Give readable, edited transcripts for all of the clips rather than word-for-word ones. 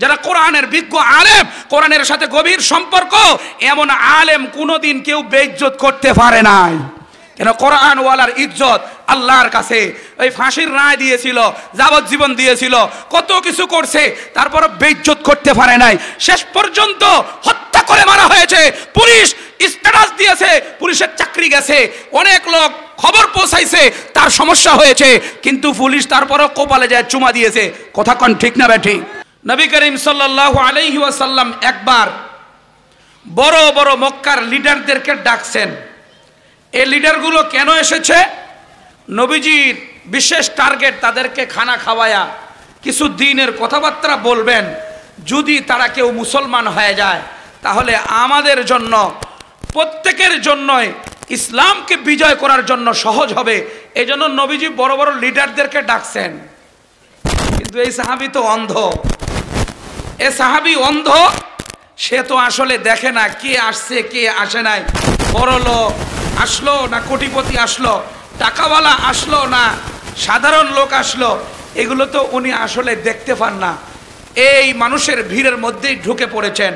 যারা কোরআনের বিজ্ঞ আলেম, কোরআনের সাথে গভীর সম্পর্ক, এমন আলেম কোনোদিন কেউ বেইজ্জত করতে পারে নাই। কেন? কোরআনওয়ালার ইজ্জত আল্লাহর কাছে। ওই ফাঁসির রায় দিয়েছিল, যাবজ্জীবন দিয়েছিল, কত কিছু করছে, তারপর বেইজ্জত করতে পারে নাই। শেষ পর্যন্ত হত্যা করে মারা হয়েছে। পুলিশ স্ট্যাটাস দিয়েছে, পুলিশের চাকরি গেছে, অনেক লোক খবর পৌঁছাইছে তার সমস্যা হয়েছে, কিন্তু পুলিশ তারপরও কপালে যায় চুমা দিয়েছে। কথা কোন ঠিক না বেঠিক? নবী করিম সাল্লাল্লাহু আলাইহি ওয়াসাল্লাম একবার বড় বড় মক্কার লিডারদেরকে ডাকছেন। এই লিডারগুলো কেন এসেছে? নবীজির বিশেষ টার্গেট তাদেরকে খানা খাওয়ায়া কিছু দিনের কথাবার্তা বলবেন। যদি তারা কেউ মুসলমান হয়ে যায় তাহলে আমাদের জন্য, প্রত্যেকের জন্যই ইসলামকে বিজয় করার জন্য সহজ হবে। এই জন্য নবীজি বড় বড় লিডারদেরকে ডাকছেন। কিন্তু এই সাহাবী তো অন্ধ। এ সাহাবী অন্ধ, সে তো আসলে দেখে না কে আসছে কে আসে নাই, বড় লোক আসলো না কোটিপতি আসলো, টাকাওয়ালা আসলো না সাধারণ লোক আসলো, এগুলো তো উনি আসলে দেখতে পান না। এই মানুষের ভিড়ের মধ্যেই ঢুকে পড়েছেন।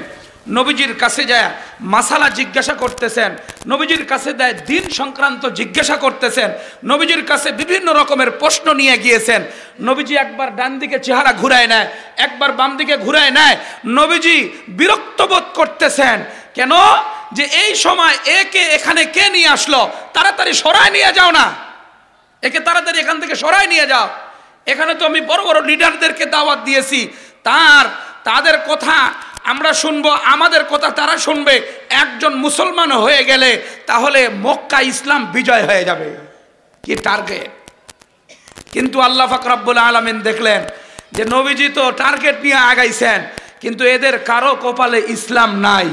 নবীজির কাছে যায় মাসালা জিজ্ঞাসা করতেছেন, নবীজির কাছে দেয় দিন সংক্রান্ত জিজ্ঞাসা করতেছেন, নবীজির কাছে বিভিন্ন রকমের প্রশ্ন নিয়ে গিয়েছেন। নবীজি একবার ডান দিকে চেহারা ঘুরায় নেয়, একবার বাম দিকে ঘুরায় নেয়। নবীজি বিরক্ত বোধ করতেছেন। কেন? যে এই সময় একে এখানে কে নিয়ে আসলো? তাড়াতাড়ি সরায় নিয়ে যাও না, একে তাড়াতাড়ি এখান থেকে সরায় নিয়ে যাও। এখানে তো আমি বড় বড় লিডারদেরকে দাওয়াত দিয়েছি, তাদের কথা আমরা শুনবো, আমাদের কথা তারা শুনবে। একজন মুসলমান হয়ে গেলে তাহলে মক্কা ইসলাম বিজয় হয়ে যাবে। কি টার্গেট! কিন্তু আল্লাহ পাক রব্বুল আলামিন দেখলেন যে নবীজি তো টার্গেট নিয়ে আগাইছেন, কিন্তু এদের কারো কপালে ইসলাম নাই।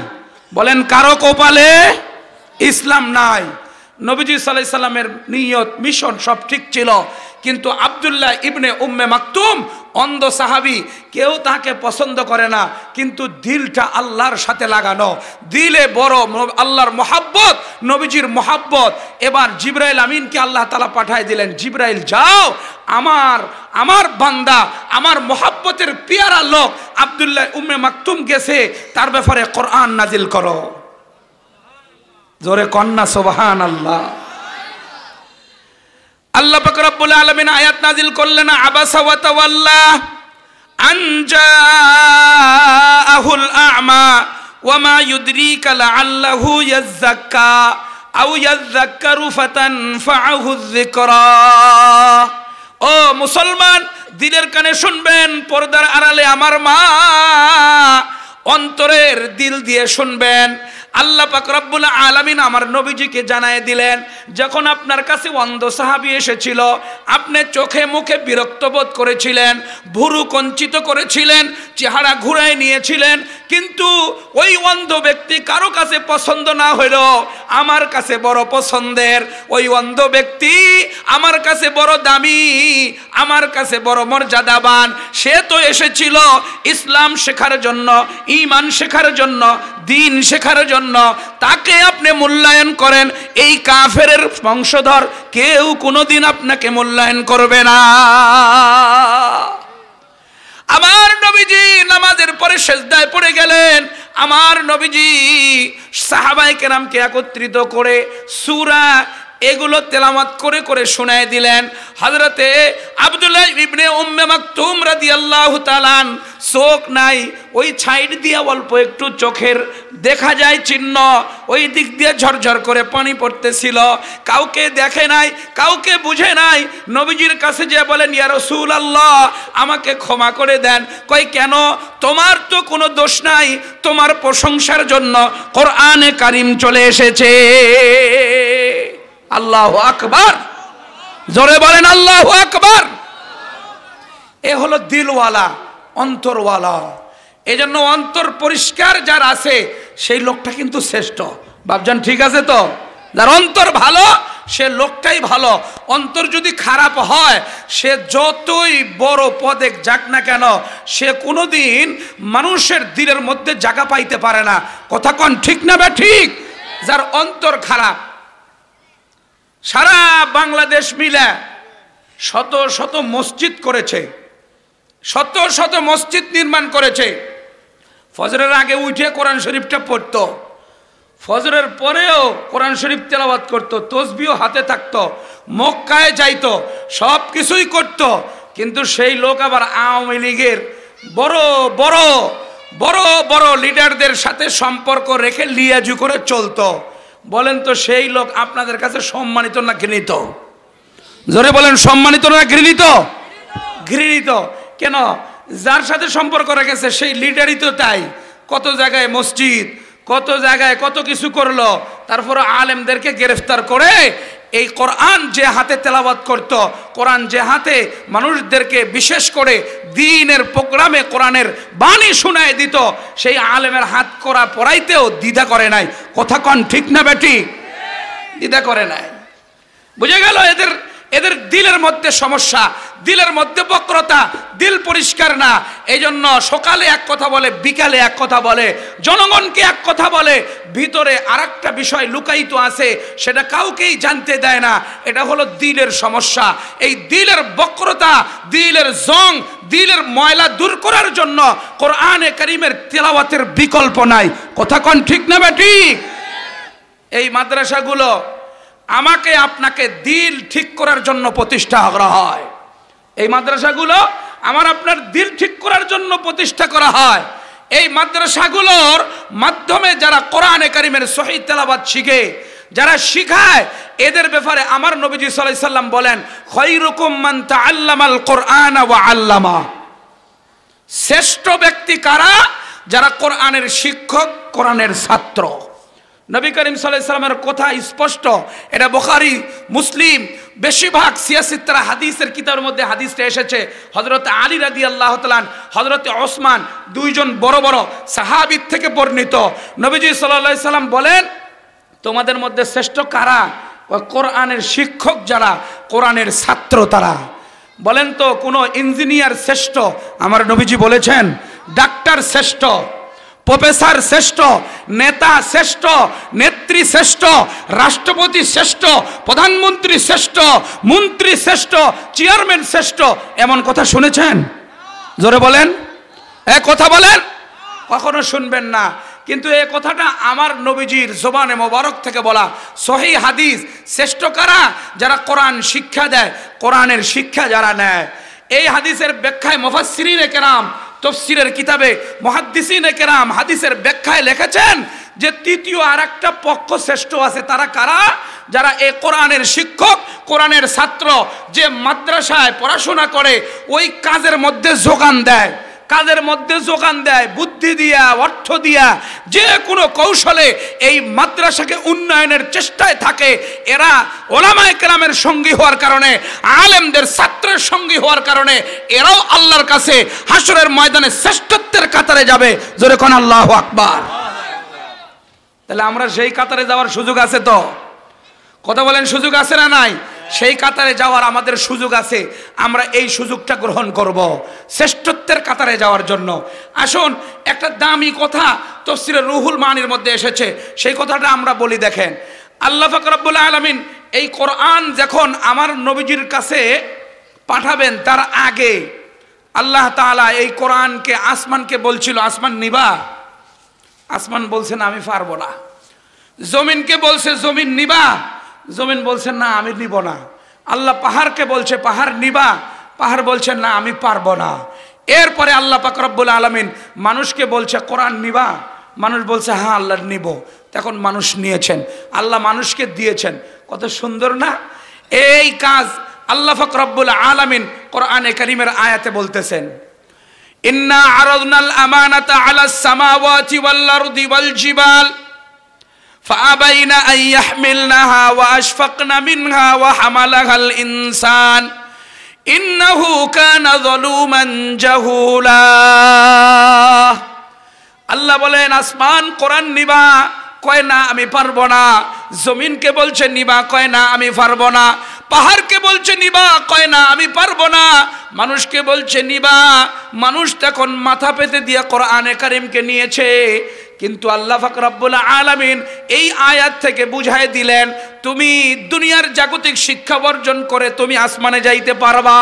বলেন, কারো কপালে ইসলাম নাই। নবীজি সাল্লাল্লাহু আলাইহি সাল্লামের নিয়ত মিশন সব ঠিক ছিল, কিন্তু আব্দুল্লাহ ইবনে উম্মে মাকতুম অন্ধ সাহাবী, কেউ তাকে পছন্দ করে না, কিন্তু দিলটা আল্লাহর সাথে লাগানো, দিলে বড় আল্লাহর মহাব্বত, নবীজির মহাব্বত। এবার জিবরাইল আমিনকে আল্লাহ তাআলা পাঠায় দিলেন, জিবরাইল যাও, আমার বান্দা, আমার মহাব্বতের পেয়ারা লোক আব্দুল্লাহ উম্মে মাকতুম গেছে, তার ব্যাপারে কোরআন নাজিল করো। জোরে কন্না সুবহানাল্লাহ। আল্লাহ পাক রব্বুল আলামিন আয়াত নাজিল করলেন, আবাসা ওয়া তাওয়াল্লা আন জাআহুল আ'মা ওয়া মা ইউদরিকা লাআল্লাহু ইয়াযাক্কা আও ইয়াযাক্কারু ফাতানফাআহু যিকরা। ও মুসলমান, দিলের কানে শুনবেন, পর্দার আড়ালে আমার মা, অন্তরের দিল দিয়ে শুনবেন। আল্লাহ পাক রব্বুল আলামিন আমার নবীজিকে জানায় দিলেন, যখন আপনার কাছে অন্ধ সাহাবী এসেছিল, আপনি চোখে মুখে বিরক্ত বোধ করেছিলেন, ভুরু কঞ্চিত করেছিলেন, চেহারা ঘুরায় নিয়েছিলেন, কিন্তু ওই অন্ধ ব্যক্তি কারো কাছে পছন্দ না হইল, আমার কাছে বড় পছন্দের। ওই অন্ধ ব্যক্তি আমার কাছে বড় দামি, আমার কাছে বড় মর্যাদাবান। সে তো এসেছিল ইসলাম শেখার জন্য, ঈমান শেখার জন্য, দিন শেখার জন্য। তাকে আপনি মূল্যায়ন করেন, এই কাফেরের বংশধর কেউ কোনোদিন আপনাকে মূল্যায়ন করবে না। আমার নবীজি নামাজের পরে সিজদায় পড়ে গেলেন। আমার নবীজি সাহাবায়ে কেরামকে একত্রিত করে সূরা এগুলো তেলাওয়াত করে করে শোনায় দিলেন। হযরতে আব্দুল্লাহ ইবনে উম্মে মাকতুম রাদিয়াল্লাহু তাআলা, চোখ নাই, ওই সাইড দিয়ে অল্প একটু চোখের দেখা যায় চিহ্ন, ওই দিক দিয়ে ঝরঝর করে পানি পড়তেছিল। কাউকে দেখে নাই, কাউকে বুঝে নাই। নবীজির কাছে যে বলেন, ইয়া রাসূলুল্লাহ, আমাকে ক্ষমা করে দেন। কই কেন? তোমার তো কোনো দোষ নাই, তোমার প্রশংসার জন্য কোরআনে কারীম চলে এসেছে। আল্লাহু আকবার, জোরে বলেন আল্লাহু আকবার। এ হলো দিলওয়ালা, অন্তরওয়ালা। এজন্য অন্তর পরিষ্কার যার আছে সেই লোকটা কিন্তু শ্রেষ্ঠ। বাপজান ঠিক আছে তো? যার অন্তর ভালো সে লোকটাই ভালো। অন্তর যদি খারাপ হয়, সে যতই বড় পদে যাক না কেন, সে কোনোদিন মানুষের দিলের মধ্যে জায়গা পাইতে পারে না। কথা কোন ঠিক না বে ঠিক? যার অন্তর খারাপ, সারা বাংলাদেশ মিলে শত শত মসজিদ করেছে, শত শত মসজিদ নির্মাণ করেছে। ফজরের আগে উঠে কোরআন শরীফটা পড়তো, ফজরের পরেও কোরআন শরীফ তেলাওয়াত করতো, তসবিও হাতে থাকতো, মক্কায় যাইতো, সব কিছুই করত। কিন্তু সেই লোক আবার আওয়ামী লীগের বড় বড় বড় বড় লিডারদের সাথে সম্পর্ক রেখে লিয়াজু করে চলতো। বলেন তো সেই লোক আপনাদের কাছে সম্মানিত না ঘৃণিত? জোরে বলেন, সম্মানিত না ঘৃণিত? ঘৃণিত। কেন? যার সাথে সম্পর্ক রেখেছে সেই লিডারই তো তাই। কত জায়গায় মসজিদ, কত জায়গায় কত কিছু করলো, তারপরে আলেমদেরকে গ্রেফতার করে এই কোরআন যে হাতে তেলাওয়াত করত, কোরআন যে হাতে মানুষদেরকে বিশেষ করে দ্বীনের প্রোগ্রামে কোরআনের বাণী শোনায় দিত, সেই আলেমের হাত করা পড়াইতেও দ্বিধা করে নাই। কথা কন ঠিক না বেটি? দ্বিধা করে নাই। বুঝে গেল এদের দিলের মধ্যে সমস্যা, দিলের মধ্যে বক্রতা, দিল পরিষ্কার না। এই জন্য সকালে এক কথা বলে, বিকালে এক কথা বলে, জনগণকে এক কথা বলে, ভিতরে আরেকটা বিষয় লুকায়িত আছে, সেটা কাউকেই জানতে দেয় না। এটা হলো দিলের সমস্যা। এই দিলের বক্রতা, দিলের জং, দিলের ময়লা দূর করার জন্য কোরআনে কারীমের তেলাওয়াতের বিকল্প নাই। কথা কন ঠিক না বেটি? এই মাদ্রাসাগুলো আমাকে আপনাকে দিল ঠিক করার জন্য প্রতিষ্ঠা করা হয়। এই মাদ্রাসাগুলো আমার আপনার দিল ঠিক করার জন্য প্রতিষ্ঠা করা হয়। এই মাদ্রাসাগুলোর মাধ্যমে যারা কোরআনে কারীমের সহিহ তেলাওয়াত শিখে, যারা শিখায়, এদের ব্যাপারে আমার নবীজি সাল্লাল্লাহু আলাইহি সাল্লাম বলেন, খায়রুকুম মান তাআল্লামাল কোরআন ওয়া আল্লামা। শ্রেষ্ঠ ব্যক্তি কারা? যারা কোরআনের শিক্ষক, কোরআনের ছাত্র। নবী করিম সাল্লাল্লাহু আলাইহি সাল্লামের কথা স্পষ্ট, এটা বুখারী, মুসলিম, বেশিরভাগ সিয়াসিতরা হাদিসের কিতাবের মধ্যে হাদিসটা এসেছে। হযরত আলী রাদিয়াল্লাহু তাআলা, হযরত ওসমান, দুইজন বড় বড় সাহাবী থেকে বর্ণিত। নবীজি সাল্লাল্লাহু আলাইহি সাল্লাম বলেন, তোমাদের মধ্যে শ্রেষ্ঠ কারা? কোরআনের শিক্ষক যারা, কোরআনের ছাত্র তারা। বলেন তো কোন ইঞ্জিনিয়ার শ্রেষ্ঠ? আমার নবীজি বলেছেন ডাক্তার শ্রেষ্ঠ, প্রফেসর শ্রেষ্ঠ, নেতা শ্রেষ্ঠ, নেত্রী শ্রেষ্ঠ, রাষ্ট্রপতি শ্রেষ্ঠ, প্রধানমন্ত্রী শ্রেষ্ঠ, মন্ত্রী শ্রেষ্ঠ, চেয়ারম্যান শ্রেষ্ঠ, এমন কথা শুনেছেন? জোরে বলেন, কথা বলেন। কখনো শুনবেন না। কিন্তু এই কথাটা আমার নবীজির জবানে মোবারক থেকে বলা সহিহ হাদিস। শ্রেষ্ঠ কারা? যারা কোরআন শিক্ষা দেয়, কোরআনের শিক্ষা যারা নেয়। এই হাদিসের ব্যাখ্যায় মুফাসসিরিনে কেরাম, তাফসীরের কিতাবে মুহাদ্দিসিনে কেরাম হাদিসের ব্যাখ্যায় লিখেছেন যে তৃতীয় আরেকটা পক্ষ শ্রেষ্ঠ আছে। তারা কারা? যারা এই কোরআনের শিক্ষক, কোরআনের ছাত্র, যে মাদ্রাসায় পড়াশোনা করে, ওই কাজের মধ্যে যোগান দেয়, কাজের মধ্যে যোগান দেয়, বুদ্ধি দিয়া, অর্থ দিয়া, যে কোনো কৌশলে এই মাদ্রাসাকে উন্নয়নের চেষ্টায় থাকে। এরা ওলামায়ে কেরামের সঙ্গী হওয়ার কারণে, আলেমদের ছাত্রের সঙ্গী হওয়ার কারণে এরাও আল্লাহর কাছে হাসরের ময়দানে শ্রেষ্ঠত্বের কাতারে যাবে। জোরে কোন আল্লাহু আকবার। তাহলে আমরা সেই কাতারে যাওয়ার সুযোগ আছে তো? কথা বলেন, সুযোগ আছে না নাই? সেই কাতারে যাওয়ার আমাদের সুযোগ আছে। আমরা এই সুযোগটা গ্রহণ করব শ্রেষ্ঠত্বের কাতারে যাওয়ার জন্য। আসুন, একটা দামি কথা তাফসীরে রুহুল মানির মধ্যে এসেছে, সেই কথাটা আমরা বলি। দেখেন, আল্লাহ পাক রব্বুল আলামিন এই কোরআন যখন আমার নবীজির কাছে পাঠাবেন, তার আগে আল্লাহ তাআলা এই কোরআনকে আসমানকে বলছিল, আসমান নিবা। আসমান বলছে না, আমি পারবো না। জমিনকে বলছে, জমিন নিবা। জমিন বলছে না, আমি নিব না। আল্লাহ পাহাড়কে বলছে, পাহাড় নিবা। পাহাড় বলছে না, আমি পারবো না। এরপরে আল্লাহ পাক রব্বুল আলামিন মানুষকে বলছে, কোরআন নিবা। মানুষ বলছে হ্যাঁ আল্লাহ নিব। তখন মানুষ নিয়েছেন, আল্লাহ মানুষকে দিয়েছেন। কত সুন্দর না? এই কাজ আল্লাহ পাক রব্বুল আলামিন কোরআনে কারীমের আয়াতে বলতেছেন, ইন্না আরাদনাল আমানাতা আলাস সামাওয়াতি ওয়াল আরদি ওয়াল জিবাল فأبين أن يحملنها وأشفقن منها وحملها الإنسان إنه كان ظلوما جهولا। আল্লাহ বলেন, আসমান কোরআন নিবা, কয় না আমি পারবো না। জমিনকে বলছে নিবা, কয় না আমি পারবো না। পাহাড়কে বলছে নিবা, কয় না আমি পারবো না। মানুষকে বলছে নিবা। মানুষ তখন মাথা পেতে দিয়ে কোরআনে কারীমকে নিয়েছে। কিন্তু আল্লাহ পাক রব্বুল আলামিন এই আয়াত থেকে বুঝাই দিলেন, তুমি দুনিয়ার জাগতিক শিক্ষা অর্জন করে তুমি আসমানে যাইতে পারবা।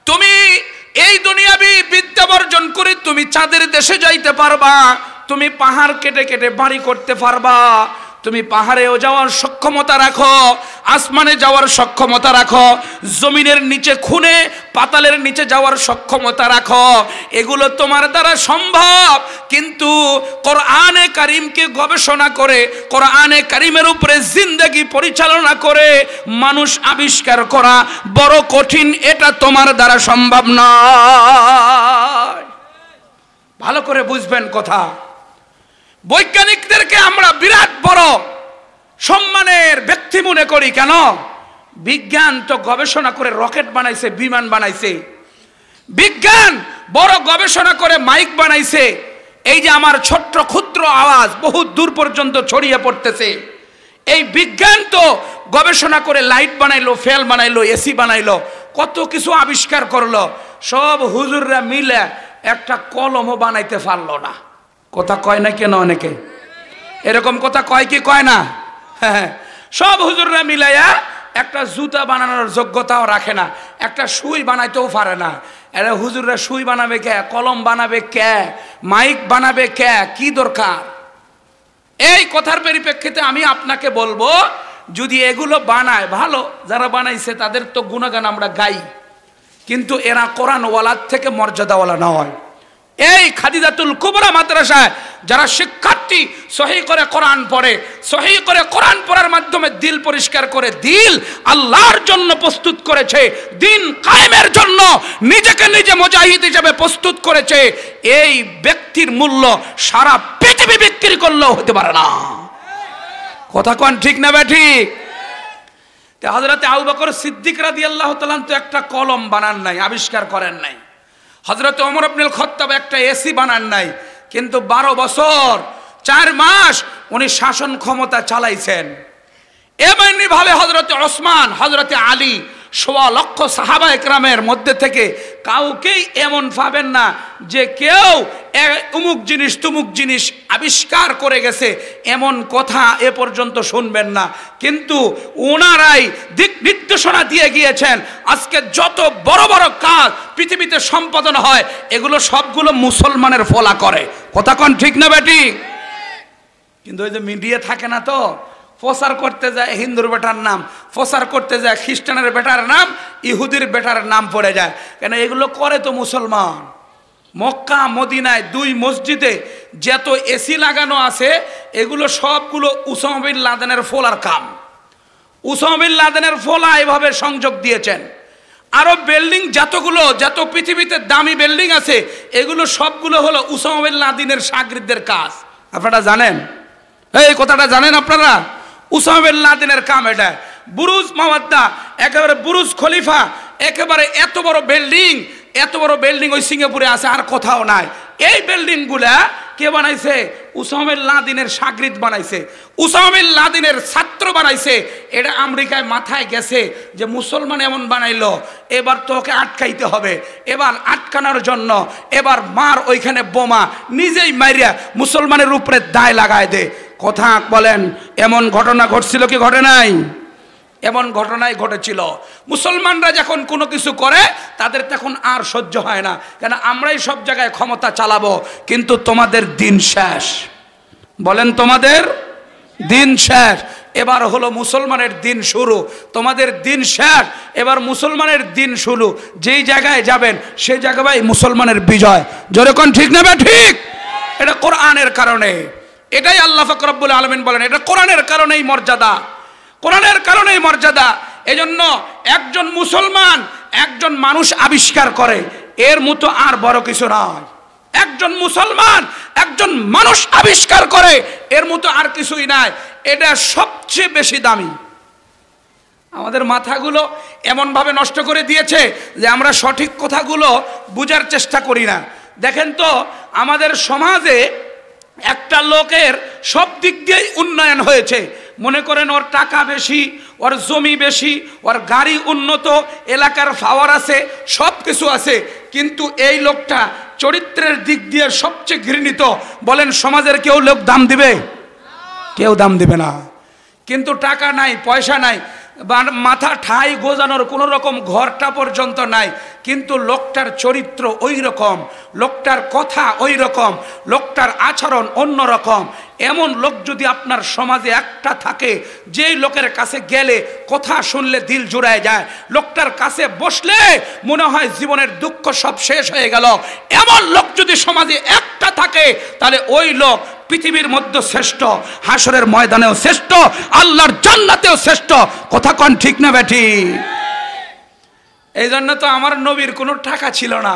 তুমি এই দুনিয়াবি বিদ্যা বর্জন করে তুমি চাঁদের দেশে যাইতে পারবা, তুমি পাহাড় কেটে কেটে বাড়ি করতে পারবা, তুমি পাহাড়েও যাওয়ার সক্ষমতা রাখো, আসমানে যাওয়ার সক্ষমতা রাখো, জমিনের নিচে খুনে পাতালের নিচে যাওয়ার সক্ষমতা রাখো, এগুলো তোমার দ্বারা সম্ভব। কিন্তু কোরআনে কারিমকে গবেষণা করে, কোরআনে কারিমের উপরে জিন্দেগি পরিচালনা করে মানুষ আবিষ্কার করা বড় কঠিন, এটা তোমার দ্বারা সম্ভব নয়। ভালো করে বুঝবেন কথা। বৈজ্ঞানিকদেরকে আমরা বিরাট বড় সম্মানের ব্যক্তি মনে করি, কেন? বিজ্ঞান তো গবেষণা করে রকেট বানাইছে, বিমান বানাইছে, বিজ্ঞান বড় গবেষণা করে মাইক বানাইছে। এই যে আমার ছোট্ট ক্ষুদ্র আওয়াজ বহু দূর পর্যন্ত ছড়িয়ে পড়তেছে, এই বিজ্ঞান তো গবেষণা করে লাইট বানাইলো, ফ্যান বানাইলো, এসি বানাইলো, কত কিছু আবিষ্কার করলো। সব হুজুররা মিলে একটা কলমও বানাইতে পারলো না। কথা কয় না কেন? অনেকে এরকম কথা কয় কি কয় না? হ্যাঁ, সব হুজুররা মিলাইয়া একটা জুতা বানানোর যোগ্যতাও রাখে না, একটা সুই বানাইতেও পারে না। এরা হুজুররা সুই বানাবে কে, কলম বানাবে কে, মাইক বানাবে কে, কি দরকার? এই কথার পরিপ্রেক্ষিতে আমি আপনাকে বলবো, যদি এগুলো বানায় ভালো, যারা বানাইছে তাদের তো গুণগান আমরা গাই, কিন্তু এরা কোরআনওয়ালার থেকে মর্যাদাওয়ালা নয়। এই খাদিজাতুল কুবরা মাদ্রাসায় যারা শিক্ষার্থী সহি করে কোরআন পড়ে, সহি করে কোরআন পড়ার মাধ্যমে দিল পরিষ্কার করে, দিল আল্লাহর জন্য প্রস্তুত করেছে, দিন কায়েমের জন্য নিজেকে নিজে মুজাহিদ হিসেবে প্রস্তুত করেছে, এই ব্যক্তির মূল্য সারা পৃথিবী বিক্রি করলেও হতে পারে না। কথা কোন ঠিক না ঠিক? হযরতে আবু বকর সিদ্দিক রাদিয়াল্লাহু তাআলা তো একটা কলম বানান নাই, আবিষ্কার করেন নাই। হযরতে ওমর ইবনুল খাত্তাব একটা এসি বানান নাই, কিন্তু 12 বছর 4 মাস উনি শাসন ক্ষমতা চালাইছেন। এমনি ভাবে হযরতে ওসমান, হযরতে আলী, 1.25 লক্ষ সাহাবা একরামের মধ্যে থেকে কাউকেই এমন পাবেন না যে কেউ অমুক জিনিস তুমুক জিনিস আবিষ্কার করে গেছে, এমন কথা এ পর্যন্ত শুনবেন না। কিন্তু ওনারাই দিক নির্দেশনা দিয়ে গিয়েছেন। আজকে যত বড় বড় কাজ পৃথিবীতে সম্পাদন হয়, এগুলো সবগুলো মুসলমানের ফলা করে। কথা কোন ঠিক না বেটি? কিন্তু ওই যে মিডিয়া থাকে না, তো প্রচার করতে যায় হিন্দুর বেটার নাম, প্রচার করতে যায় খ্রিস্টানের বেটার নাম, ইহুদির বেটার নাম পড়ে যায়। কেন? এগুলো করে তো মুসলমান। মক্কা মদিনায় 2 মসজিদে যত এসি লাগানো আছে, এগুলো সবগুলো উসামা বিন লাদেনের ফোলার কাম। উসামা বিন লাদেনের ফোলা এভাবে সংযোগ দিয়েছেন। আরো বিল্ডিং যত পৃথিবীতে দামি বিল্ডিং আছে, এগুলো সবগুলো হলো উসামা বিন লাদেনের শাগিরদের কাজ। আপনারা জানেন? এই কথাটা জানেন আপনারা? উসামা বিন লাদেনের কাম এটা। বুরুজ মাওয়াদ্দা, একেবারে বুরুজ খলিফা, একেবারে এত বড় বিল্ডিং ওই সিঙ্গাপুরে আছে, আর কোথাও নাই। এই বিল্ডিং গুলা কে বানাইছে? উসামা বিন লাদেনের শাগিরদ বানাইছে, উসামা বিন লাদেনের ছাত্র বানাইছে। এটা আমেরিকায় মাথায় গেছে যে মুসলমান এমন বানাইলো, এবার তোকে আটকাইতে হবে। এবার আটকানোর জন্য এবার মার ওইখানে বোমা, নিজেই মাইরিয়া মুসলমানের উপরে দায় লাগায় দে। কথা বলেন, এমন ঘটনা ঘটছিল কি ঘটে নাই? এমন ঘটনাই ঘটেছিল। মুসলমানরা যখন কোনো কিছু করে তাদের তখন আর সহ্য হয় না, কেন আমরাই সব জায়গায় ক্ষমতা চালাবো, কিন্তু তোমাদের দিন শেষ। বলেন, তোমাদের দিন শেষ। এবার হলো মুসলমানের দিন শুরু, তোমাদের দিন শেষ, এবার মুসলমানের দিন শুরু। যেই জায়গায় যাবেন সেই জায়গায় মুসলমানের বিজয়। যেরকম ঠিক না বা ঠিক? এটা কোরআনের কারণে, এটাই আল্লাহ পাক রব্বুল আলামিন বলেন, এটা কোরআনের কারণেই মর্যাদা, কোরআনের কারণেই মর্যাদা। এজন্য একজন মুসলমান একজন মানুষ আবিষ্কার করে, এর মতো আর বড় কিছু নয়। একজন মুসলমান একজন মানুষ আবিষ্কার করে, এর মতো আর কিছুই নাই। এটা সবচেয়ে বেশি দামি। আমাদের মাথাগুলো এমনভাবে নষ্ট করে দিয়েছে যে আমরা সঠিক কথাগুলো বোঝার চেষ্টা করি না। দেখেন তো, আমাদের সমাজে একটা লোকের সব দিক দিয়েই উন্নয়ন হয়েছে। মনে করেন ওর টাকা বেশি, ওর জমি বেশি, ওর গাড়ি উন্নত, এলাকার পাওয়ার আছে, সব কিছু আছে, কিন্তু এই লোকটা চরিত্রের দিক দিয়ে সবচেয়ে ঘৃণিত। বলেন, সমাজের কেউ লোক দাম দিবে? কেউ দাম দিবে না। কিন্তু টাকা নাই, পয়সা নাই, মাথা ঠাই গোজানোর কোনো রকম ঘরটা পর্যন্ত নাই, কিন্তু লোকটার চরিত্র ওই রকম, লোকটার কথা ওই রকম, লোকটার আচরণ অন্য রকম। এমন লোক যদি আপনার সমাজে একটা থাকে, যেই লোকের কাছে গেলে কথা শুনলে দিল জুড়ায় যায়, লোকটার কাছে বসলে মনে হয় জীবনের দুঃখ সব শেষ হয়ে গেল, এমন লোক যদি সমাজে একটা থাকে, তাহলে ওই লোক পৃথিবীর মধ্যে শ্রেষ্ঠ, হাসরের ময়দানেও শ্রেষ্ঠ, আল্লাহর জান্নাতেও শ্রেষ্ঠ। কথা কোন ঠিক না বেঠি? এই জন্য তো আমার নবীর কোনো টাকা ছিল না,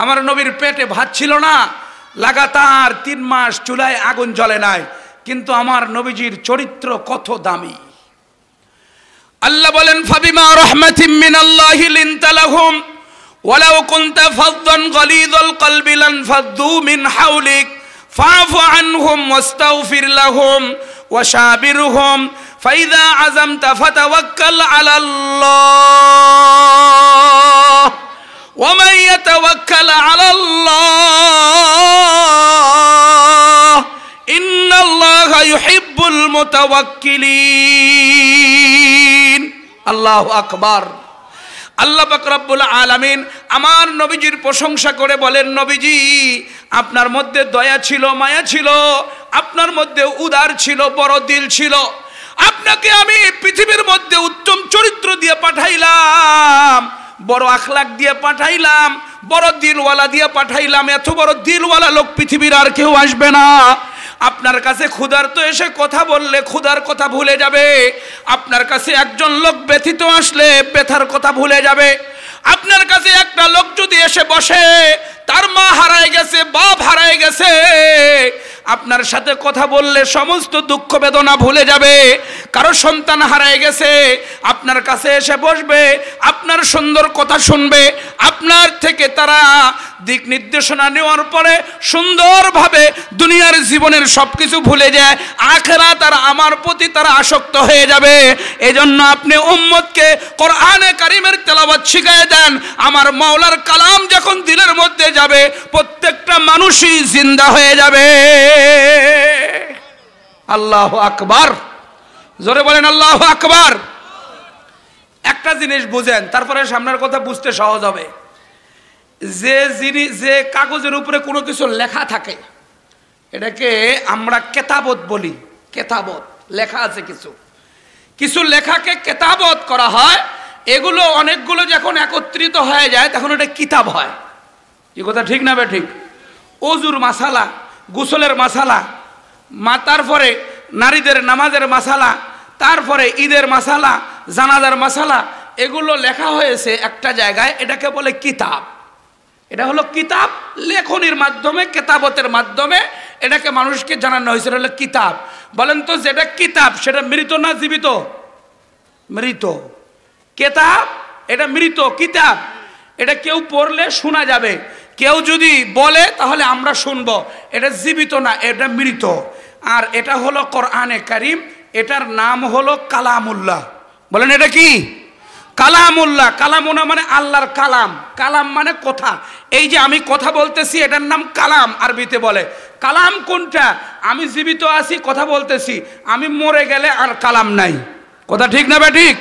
আমার নবীর পেটে ভাত ছিল না, লাগাতার 3 মাস চুলায় আগুন জ্বলে নাই, কিন্তু আমার নবীজির চরিত্র কত দামি। আল্লাহ বলেন, ফাবিমা রাহমাতিম মিনাল্লাহি লিনতা লাহুম ওয়ালাউ কুনতা ফাযযান গালিযাল কলবি লানফাদ্দু মিন হাওলিক ফাআফু আনহুম ওয়াস্তাগফির লাহুম ওয়াশাবিরহুম ফাইযা আযামতা ফাতাওয়াক্কাল আলাল্লাহ ওয়া মান ইয়াতাওয়াক্কাল আলাল্লাহ ইন্নাল্লাহা ইউহিব্বুল মুতাওয়াক্কিলিন। আল্লাহু আকবার। আল্লাহ পাক রব্বুল আলামিন আমার নবীজির প্রশংসা করে বলেন, নবীজি আপনার মধ্যে দয়া ছিল, মায়া ছিল, আপনার মধ্যে উদার ছিল, বড় দিল ছিল। আপনাকে আমি পৃথিবীর মধ্যে উত্তম চরিত্র দিয়ে পাঠাইলাম, বড় আখলাক দিয়ে পাঠাইলাম, বড় দিলওয়ালা দিয়ে পাঠাইলাম। এত বড় দিলওয়ালা লোক পৃথিবীর আর কেউ আসবে না। আপনার কাছে ক্ষুধার্ত এসে কথা বললে ক্ষুধার কথা ভুলে যাবে, আপনার কাছে একজন লোক ব্যথিত আসলে ব্যথার কথা ভুলে যাবে। আপনার কাছে একটা লোক যদি এসে বসে, তার মা হারায় গেছে, বাপ হারায় গেছে, আপনার সাথে কথা বললে সমস্ত দুঃখ বেদনা ভুলে যাবে। কারো সন্তান হারায় গেছে, আপনার কাছে এসে বসবে, আপনার সুন্দর কথা শুনবে, আপনার থেকে তারা দিক নির্দেশনা নেওয়ার পরে সুন্দরভাবে দুনিয়ার জীবনের সবকিছু ভুলে যায়, আখিরাত আর আমার প্রতি তারা আসক্ত হয়ে যাবে। এজন্য আপনি উম্মতকে কোরআনে কারীমের তেলাওয়াত শিখিয়ে দেন। আমার মাওলার কালাম যখন দিলের মধ্যে যাবে, প্রত্যেকটা মানুষই জিন্দা হয়ে যাবে। আল্লাহু আকবার। জোরে বলেন আল্লাহু আকবার। একটা জিনিস বুঝেন, তারপরে সামনের কথা বুঝতে সহজ হবে। যে কাগজের উপরে কোনো কিছু লেখা থাকে, এটাকে আমরা কেতাবত বলি। কেতাবত লেখা আছে, কিছু লেখাকে কেতাবত করা হয়। এগুলো অনেকগুলো যখন একত্রিত হয়ে যায় তখন এটা কিতাব হয়। কি কথা ঠিক না বে ঠিক? ওজুর মাসালা, গোসলের মাসালা, তারপরে নারীদের নামাজের মাসালা, তারপরে ঈদের মাসালা, জানাজার মাসালা, এগুলো লেখা হয়েছে একটা জায়গায়, এটাকে বলে কিতাব। এটা হলো কিতাব, লেখনির মাধ্যমে, কেতাবতের মাধ্যমে এটাকে মানুষকে জানানো হয়েছে, হলো কিতাব। বলেন তো, যেটা কিতাব সেটা মৃত না জীবিত? মৃত। কেতাব এটা মৃত, কিতাব এটা কেউ পড়লে শোনা যাবে, কেউ যদি বলে তাহলে আমরা শুনবো। এটা জীবিত না, এটা মৃত। আর এটা হলো কোরআনে কারীম, এটার নাম হলো কালামুল্লাহ। বলেন এটা কি? কালামুল্লাহ। কালামুনা মানে আল্লাহর কালাম, কালাম মানে কথা। এই যে আমি কথা বলতেছি, এটার নাম কালাম, আরবিতে বলে। কালাম কোনটা? আমি জীবিত আছি, কথা বলতেছি, আমি মরে গেলে আর কালাম নাই। কথা ঠিক না বে ঠিক?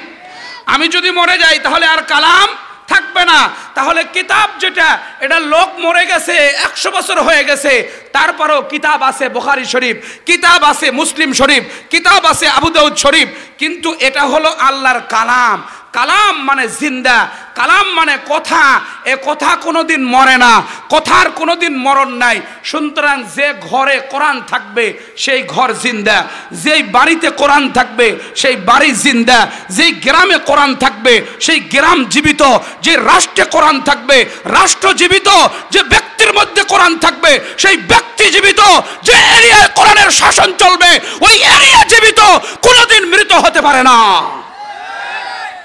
আমি যদি মরে যাই তাহলে আর কালাম থাকবে না। তাহলে কিতাব যেটা, এটা লোক মরে গেছে, 100 বছর হয়ে গেছে, তারপরও কিতাব আছে বুখারী শরীফ, কিতাব আছে মুসলিম শরীফ, কিতাব আছে আবু দাউদ শরীফ, কিন্তু এটা হলো আল্লাহর কালাম। কালাম মানে জিন্দা, কালাম মানে কথা। এ কথা কোনোদিন মরে না, কথার কোনোদিন মরণ নাই। সুতরাং যে ঘরে কোরআন থাকবে সেই ঘর জিন্দা, যেই বাড়িতে কোরআন থাকবে সেই বাড়ি জিন্দা, যেই গ্রামে কোরআন থাকবে সেই গ্রাম জীবিত, যে রাষ্ট্রে কোরআন থাকবে রাষ্ট্র জীবিত, যে ব্যক্তির মধ্যে কোরআন থাকবে সেই ব্যক্তি জীবিত, যে এরিয়ায় কোরআনের শাসন চলবে ওই এরিয়া জীবিত, কোনোদিন মৃত হতে পারে না।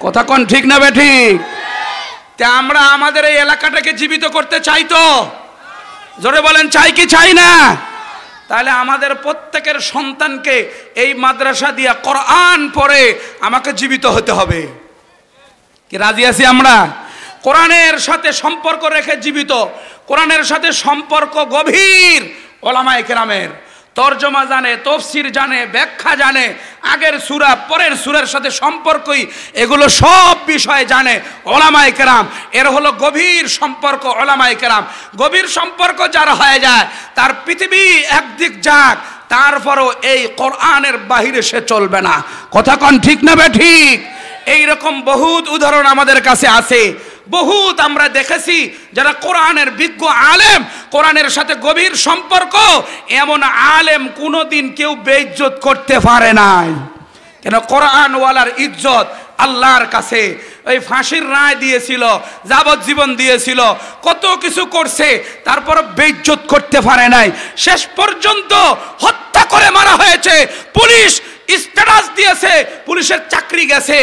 কথা কোন ঠিক না বে ঠিক? তা আমরা আমাদের এই এলাকাটাকে জীবিত করতে চাই তো? জোরে বলেন, চাই কি চাই না? তাহলে আমাদের প্রত্যেকের সন্তানকে এই মাদ্রাসা দিয়া কোরআন পড়ে আমাকে জীবিত হতে হবে। কি রাজি আছি আমরা? কোরআনের সাথে সম্পর্ক রেখে জীবিত, কোরআনের সাথে সম্পর্ক গভীর। ওলামায়ে কেরামের তরজমা জানে, তফসির জানে, ব্যাখ্যা জানে, আগের সূরা পরের সূরার সাথে সম্পর্কই, এগুলো সব বিষয় জানে ওলামায়ে কেরাম। এর হলো গভীর সম্পর্ক ওলামায়ে কেরাম। গভীর সম্পর্ক যার হয়ে যায় তার পৃথিবী একদিক যাক, তারপরও এই কোরআনের বাহিরে সে চলবে না। কথা কোন ঠিক না ঠিক? এইরকম বহুত উদাহরণ আমাদের কাছে আছে, বহুত আমরা দেখেছি যারা কোরআনের বিজ্ঞ আলেম, কোরআনের সাথে গভীর সম্পর্ক, এমন আলেম কোনোদিন কেউ বেইজ্জত করতে পারে নাই। কেন? কোরআনওয়ালার ইজ্জত আল্লাহর কাছে। ওই ফাঁসির রায় দিয়েছিল, যাবজ্জীবন দিয়েছিল, কত কিছু করছে, তারপর বেইজ্জত করতে পারে নাই। শেষ পর্যন্ত হত্যা করে মারা হয়েছে। পুলিশ স্ট্যাটাস দিয়েছে, পুলিশের চাকরি গেছে,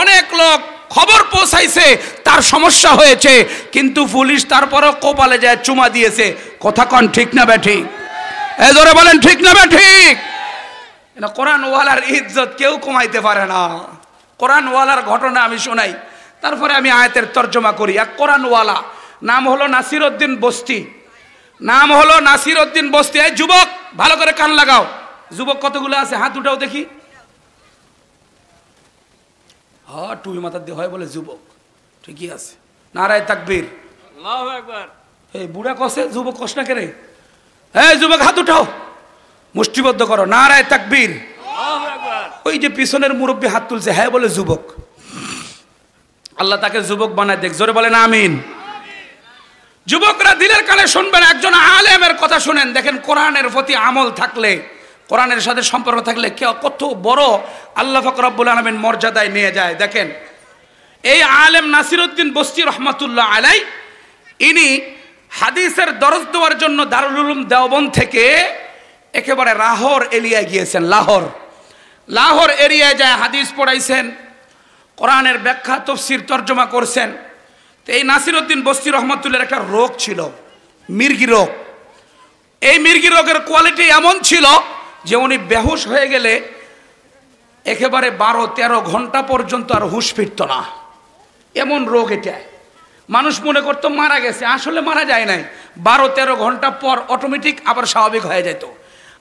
অনেক লোক খবর পৌঁছাইছে তার সমস্যা হয়েছে, কিন্তু পুলিশ তারপরও কপালে যায় চুমা দিয়েছে। কথা কন ঠিক না বেঠিক? এই জোরে বলেন ঠিক না বেঠিক? কোরআনওয়ালার ইজ্জত কেউ কমাইতে পারে না। কোরআনওয়ালার ঘটনা আমি শোনাই, তারপরে আমি আয়াতের তর্জমা করি। এক কোরআনওয়ালা, নাম হলো নাসির উদ্দিন বস্তি। নাম হলো নাসির উদ্দিন বস্তি। এই যুবক ভালো করে কান লাগাও। যুবক কতগুলো আছে হাত উঠাও দেখি। হ্যাঁ, টুপি মাথার দিয়ে হয় বলে যুবক, ঠিকই আছে। নারায়ে তাকবীর, আল্লাহু আকবার। এই বুড়া কষে যুবক কষ না কেরে? এই যুবক হাত উঠাও, মুষ্টিবদ্ধ করো, নারায়ে তাকবীর, আল্লাহু আকবার। ওই যে পিছনের মুরব্বী হাত তুলছে, হ্যাঁ বলে যুবক। আল্লাহ তাকে যুবক বানায় দেখ, জোরে বলেন আমিন। যুবকরা দিলের কানে শুনবেন, একজন আলেমের কথা শুনেন। দেখেন কোরআনের প্রতি আমল থাকলে, কোরআনের সাথে সম্পর্ক থাকলে কত বড় আল্লাহ পাক রব্বুল আলামিন মর্যাদায় নিয়ে যায়। দেখেন এই আলেম নাসির উদ্দিন বস্তি রহমাতুল্লাহ আলাই, ইনি হাদিসের দরজ দেওয়ার জন্য দারুল উলুম দেওবন্দ থেকে একেবারে লাহোর এরিয়ায় গিয়েছেন। লাহোর এরিয়ায় যায় হাদিস পড়াইছেন, কোরআনের ব্যাখ্যা তাফসীর তর্জমা করছেন। তো এই নাসির উদ্দিন বস্তি রহমাতুল্লাহর একটা রোগ ছিল, মির্গি রোগ। এই মির্গি রোগের কোয়ালিটি এমন ছিল যে উনি বেহুশ হয়ে গেলে একেবারে 12-13 ঘন্টা পর্যন্ত আর হুঁশ ফিরত না। এমন রোগ এটা। মানুষ মনে করতো মারা গেছে, আসলে মারা যায় নাই। 12-13 ঘন্টা পর অটোমেটিক আবার স্বাভাবিক হয়ে যেত।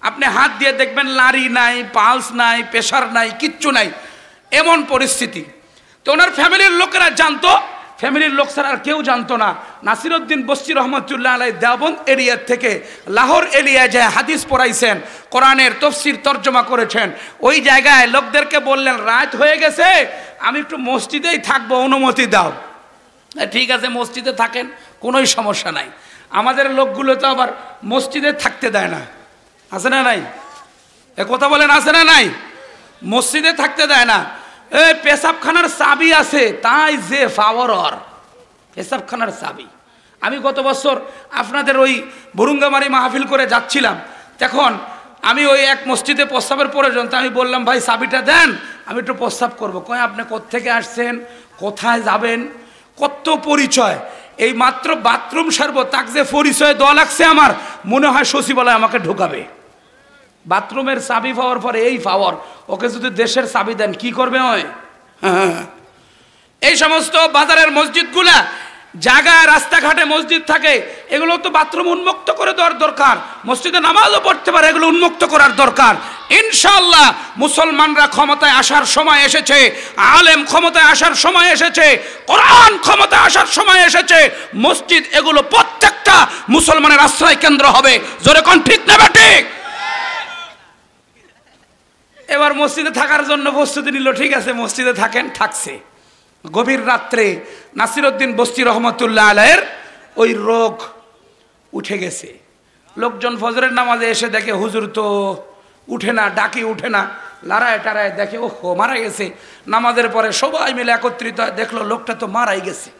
আপনি হাত দিয়ে দেখবেন লারি নাই, পালস নাই, প্রেশার নাই, কিচ্ছু নাই, এমন পরিস্থিতি। তো ওনার ফ্যামিলির লোকেরা জানতো, ফ্যামিলির লোক ছাড়া আর কেউ জানতো না। নাসির উদ্দিন বস্তি রহমতুল্লাহ আলাই দেওবন্দ এরিয়ার থেকে লাহোর এরিয়ায় যায় হাদিস পড়াইছেন, কোরআনের তাফসীর তর্জমা করেছেন। ওই জায়গায় লোকদেরকে বললেন, রাত হয়ে গেছে, আমি একটু মসজিদেই থাকবো, অনুমতি দাও। ঠিক আছে, মসজিদে থাকেন, কোনোই সমস্যা নাই। আমাদের লোকগুলো তো আবার মসজিদে থাকতে দেয় না, আছে না নাই? এ কথা বলেন, আছে না নাই? মসজিদে থাকতে দেয় না। এই পেশাবখানার চাবি আছে, তাই যে পাওয়ার পেশাবখানার চাবি। আমি গত বছর আপনাদের ওই বরুঙ্গামারি মাহফিল করে যাচ্ছিলাম, তখন আমি ওই এক মসজিদে প্রস্রাবের প্রয়োজন, তা আমি বললাম, ভাই চাবিটা দেন, আমি একটু প্রস্রাব করবো। কয় আপনি কোত্থেকে আসছেন, কোথায় যাবেন, কত পরিচয়। এই মাত্র বাথরুম সারবো, তাকে যে পরিচয় দেওয়া লাগছে, আমার মনে হয় সচিবালয় আমাকে ঢোকাবে। বাথরুমের চাবি পাওয়ার পরে এই পাওয়ার, ওকে যদি দেশের চাবি দেন কি করবে? হয় এই সমস্ত বাজারের মসজিদগুলা, জায়গায় রাস্তাঘাটে মসজিদ থাকে, এগুলো তো বাথরুম উন্মুক্ত করে দেওয়ার দরকার। মসজিদে নামাজও পড়তে পারে, এগুলো উন্মুক্ত করার দরকার। ইনশাআল্লাহ মুসলমানরা ক্ষমতায় আসার সময় এসেছে, আলেম ক্ষমতায় আসার সময় এসেছে, কোরআন ক্ষমতায় আসার সময় এসেছে। মসজিদ এগুলো প্রত্যেকটা মুসলমানের আশ্রয় কেন্দ্র হবে। জোরে কোন ঠিক না ঠিক? এবার মসজিদে থাকার জন্য প্রস্তুতি নিল, ঠিক আছে মসজিদে থাকেন, থাকছে। গভীর রাত্রে নাসির উদ্দিন বস্তি রহমতুল্লাহ আলাইয়ের ওই রোগ উঠে গেছে। লোকজন ফজরের নামাজে এসে দেখে হুজুর তো উঠে না, ডাকি উঠে না, লড়ায় টাড়ায় দেখে ওহো মারা গেছে। নামাজের পরে সবাই মিলে একত্রিত দেখলো লোকটা তো মারাই গেছে।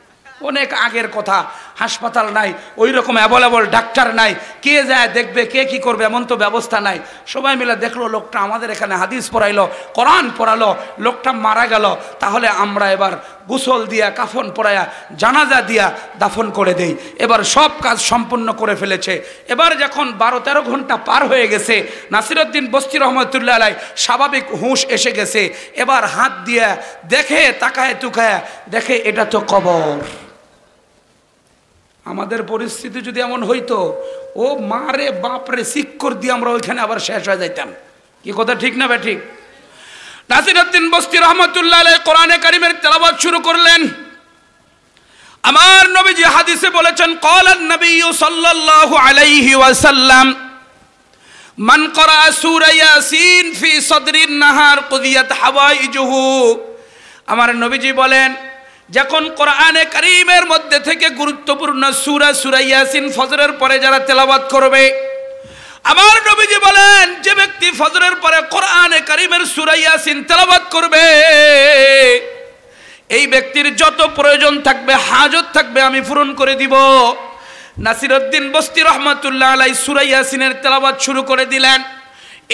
অনেক আগের কথা, হাসপাতাল নাই, ওই রকম অ্যাভেলেবল ডাক্তার নাই, কে যায় দেখবে, কে কি করবে, এমন তো ব্যবস্থা নাই। সবাই মিলে দেখলো লোকটা আমাদের এখানে হাদিস পড়াইলো, কোরআন পড়ালো, লোকটা মারা গেল, তাহলে আমরা এবার গোসল দিয়া, কাফন পরায়া, জানাজা দিয়া দাফন করে দেই। এবার সব কাজ সম্পূর্ণ করে ফেলেছে। এবার যখন 12-13 ঘন্টা পার হয়ে গেছে, নাসির উদ্দিন বস্তি রহমতুল্লাহ আলাই স্বাভাবিক হুঁশ এসে গেছে। এবার হাত দিয়া দেখে, তাকায় তুকায় দেখে এটা তো কবর। আমাদের পরিস্থিতি যদি এমন হইতো, ও মারে বাপরে শিক্ষর দিয়ে আমরা ওইখানে আবার শেষ হয়ে যাইতাম। কি কথা ঠিক না ঠিক? নাসিরউদ্দিন বস্তি রহমাতুল্লাহ আলাইহি কোরআনে কারীমের তেলাওয়াত শুরু করলেন। আমার নবীজি হাদিসে বলেছেন, ক্বালান নবী সাল্লাল্লাহু আলাইহি ওয়াসাল্লাম, মান ক্বারা সূরা ইয়াসিন ফি সাদরিন নাহার কুদিয়াত হাওয়াইজুহু। আমার নবীজি বলেন, যখন কোরআনে কারীমের মধ্যে থেকে গুরুত্বপূর্ণ সূরা ইয়াসিন ফজরের পরে যারা তেলাওয়াত করবে, আমার নবীজি বলেন, যে ব্যক্তি ফজরের পরে কোরআনে কারীমের সূরা ইয়াসিন তেলাওয়াত করবে, এই ব্যক্তির যত প্রয়োজন থাকবে, হাজত থাকবে, আমি পূরণ করে দিব। নাসিরউদ্দিন বস্তি রহমাতুল্লাহ আলাইহি সূরা ইয়াসিনের তেলাওয়াত শুরু করে দিলেন।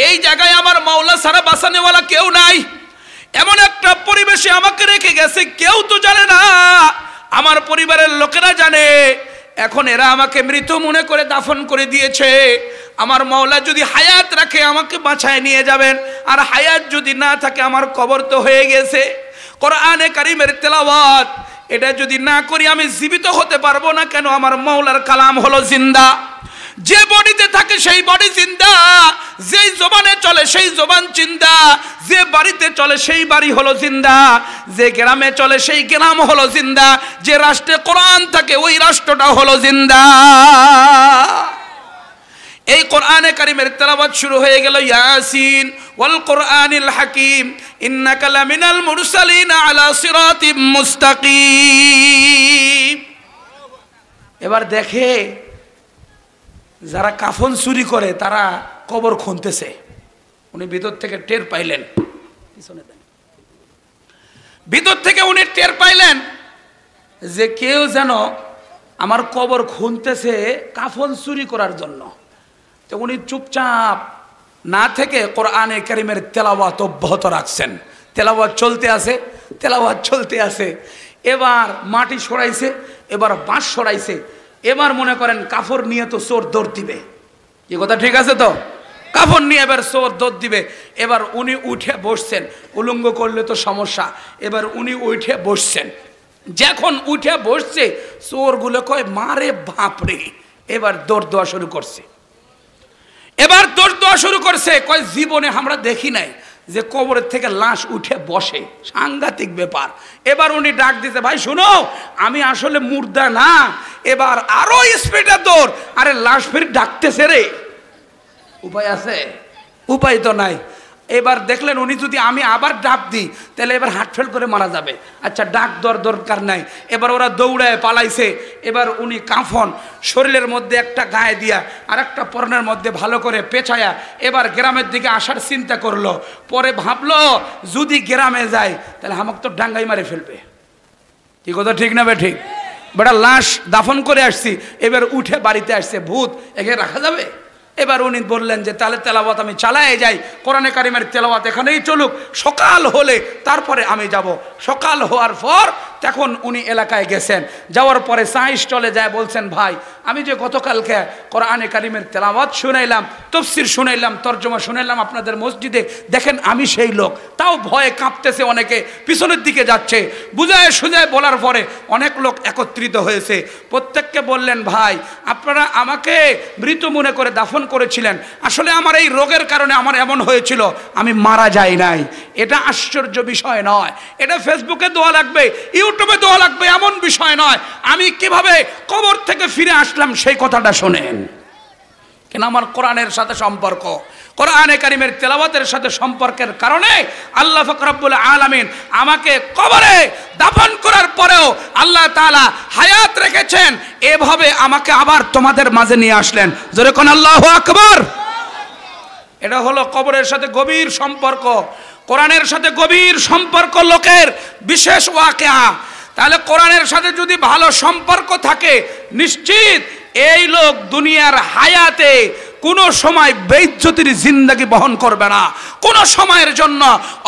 এই জায়গায় আমার মাওলা সারা বাঁচানেওয়ালা কেউ নাই। এমন একটা পরিবেশে আমাকে রেখে গেছে, কেউ তো জানে না, আমার পরিবারের লোকেরা জানে। এখন এরা আমাকে মৃত মনে করে দাফন করে দিয়েছে। আমার মাওলা যদি হায়াত রাখে আমাকে বাঁচায় নিয়ে যাবেন, আর হায়াত যদি না থাকে আমার কবর তো হয়ে গেছে। কোরআনে কারীমের তেলাওয়াত এটা যদি না করি আমি জীবিত হতে পারবো না। কেন? আমার মাওলার কালাম হলো জিন্দা। যে বডিতে থাকে সেই বডি জিন্দা, যেই জবানে চলে সেই জবান জিন্দা, যে বাড়িতে চলে সেই বাড়ি হলো জিন্দা, যে গ্রামে চলে সেই গ্রাম হলো জিন্দা, যে রাষ্ট্রে কোরআন থাকে ওই রাষ্ট্রটা হলো জিন্দা। এই কোরআনে কারীমের তেলাওয়াত শুরু হয়ে গেল। ইয়াসিন ওয়াল কোরআনিল হাকিম ইন্নাকা লামিনাল মুরসালিন আলা সিরাতিম মুস্তাকিম। এবার দেখে যারা কাফন চুরি করে তারা কবর খুনতেছে। উনি ভিতর থেকে টের পাইলেন, ভিতর থেকে উনি টের পাইলেন যে কেউ যেন আমার কবর খুনতেছে কাফন চুরি করার জন্য। তো উনি চুপচাপ না থেকে কোরআনে কারীমের তেলাওয়াত অব্যাহত রাখছেন। তেলাওয়াত চলতে আছে, তেলাওয়াত চলতে আছে। এবার মাটি সরাইছে, এবার বাঁশ সরাইছে। এবার মনে করেন কাফর নিয়ে তো চোর দৌড় দিবে। কি কথা ঠিক আছে তো? কাফর নিয়ে এবার চোর দৌড় দিবে। এবার উনি উঠে বসছেন, উলঙ্গ করলে তো সমস্যা। এবার উনি উঠে বসছেন। যখন উঠে বসছে চোরগুলো কয় মারে বাপরে। এবার দৌড় দেওয়া শুরু করছে। এবার দৌড় দেওয়া শুরু করছে। কয় জীবনে আমরা দেখি নাই যে কবরের থেকে লাশ উঠে বসে, সাংঘাতিক ব্যাপার। এবার উনি ডাক দিতে, ভাই শুনো, আমি আসলে মুর্দা না। এবার আরো স্পিডে দৌড়। আরে লাশ ফের ডাকতেছে রে, উপায় আছে? উপায় তো নাই। এবার দেখলেন উনি যদি আমি আবার ডাক দিই তাহলে এবার হার্ট ফেল করে মারা যাবে। আচ্ছা ডাক দরকার নাই। এবার ওরা দৌড়ায় পালাইছে। এবার উনি কাফন শরীরের মধ্যে একটা গায়ে দিয়া আর একটা পরনের মধ্যে ভালো করে পেঁচায়া এবার গ্রামের দিকে আসার চিন্তা করলো। পরে ভাবলো যদি গ্রামে যায় তাহলে আমাকে তো ডাঙ্গাই মারে ফেলবে। কি কথা ঠিক না? ঠিক। বেটা লাশ দাফন করে আসছি, এবার উঠে বাড়িতে আসছে, ভূত একে রাখা যাবে? এবার উনি বললেন যে তাহলে তেলাওয়াত আমি চালায়ে যাই, কোরআনে কারীমের তেলাওয়াত এখানেই চলুক, সকাল হলে তারপরে আমি যাব। সকাল হওয়ার পর তখন উনি এলাকায় গেছেন। যাওয়ার পরে চা স্টলে যায় বলছেন, ভাই আমি যে গতকালকে কোরআনে কারীমের তেলাওয়াত শুনাইলাম, তাফসীর শুনাইলাম, তরজমা শুনাইলাম আপনাদের মসজিদে, দেখেন আমি সেই লোক। তাও ভয়ে কাঁপতেছে, অনেকে পিছনের দিকে যাচ্ছে। বুঝায় সুঝায় বলার পরে অনেক লোক একত্রিত হয়েছে। প্রত্যেককে বললেন, ভাই আপনারা আমাকে মৃত মনে করে দাফন করেছিলেন, আসলে আমার এই রোগের কারণে আমার এমন হয়েছিল, আমি মারা যাই নাই। এটা আশ্চর্য বিষয় নয়, এটা ফেসবুকে দেওয়া লাগবে, ইউটিউবে দেওয়া লাগবে এমন বিষয় নয়। আমি কিভাবে কবর থেকে ফিরে আসলাম সেই কথাটা শোনেন। কেন? আমার কোরআনের সাথে সম্পর্ক, কোরআনে কারীমের তেলাওয়াতের সাথে সম্পর্কের কারণে আল্লাহ পাক রব্বুল আলামিন আমাকে কবরে দাফন করার পরেও আল্লাহ তাআলা হায়াত রেখেছেন। এভাবে আমাকে আবার তোমাদের মাঝে নিয়ে আসলেন। জোরে কোন আল্লাহু আকবার। এটা হলো কবরের সাথে গভীর সম্পর্ক, কোরআনের সাথে গভীর সম্পর্ক লোকের বিশেষ ওয়াকিয়া। তাহলে কোরআনের সাথে যদি ভালো সম্পর্ক থাকে, নিশ্চিত এই লোক দুনিয়ার হায়াতে কোনো সময় বেইজ্জতির জিন্দেগি বহন করবে না, কোনো সময়ের জন্য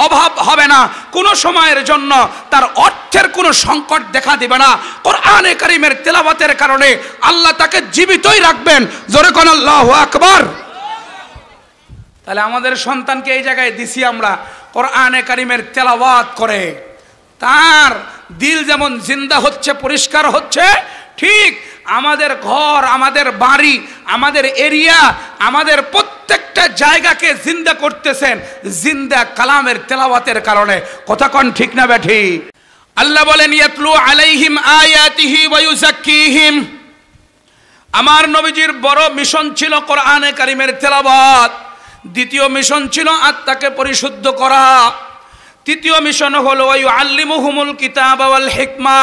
অভাব হবে না, কোনো সময়ের জন্য তার অর্থের কোনো সংকট দেখা দিবে না। কোরআনে কারীমের তেলাওয়াতের কারণে আল্লাহ তাকে জীবিতই রাখবেন। জোরে কোন আল্লাহু আকবার। তাহলে আমাদের সন্তানকে এই জায়গায় দিছি আমরা, কোরআনে কারীমের তেলাওয়াত করে তার দিল যেমন জিন্দা হচ্ছে, পরিষ্কার হচ্ছে, ঠিক আমাদের ঘর, আমাদের বাড়ি, আমাদের এরিয়া, আমাদের প্রত্যেকটা জায়গাকে জিন্দা করতেছেন জিন্দা কালামের তেলাওয়াতের কারণে। কথা কোন ঠিক না বেঠি? আল্লাহ বলেন ইয়াতলু আলাইহিম আয়াতিহি ওয়া ইউযাক্কিহিম। আমার নবীজির বড় মিশন ছিল কোরআনে কারীমের তেলাওয়াত। দ্বিতীয় মিশন ছিল আত্মাকে পরিশুদ্ধ করা। তৃতীয় মিশন হলো ওয়া ইউআল্লিমুহুমুল কিতাবা ওয়াল হিকমা।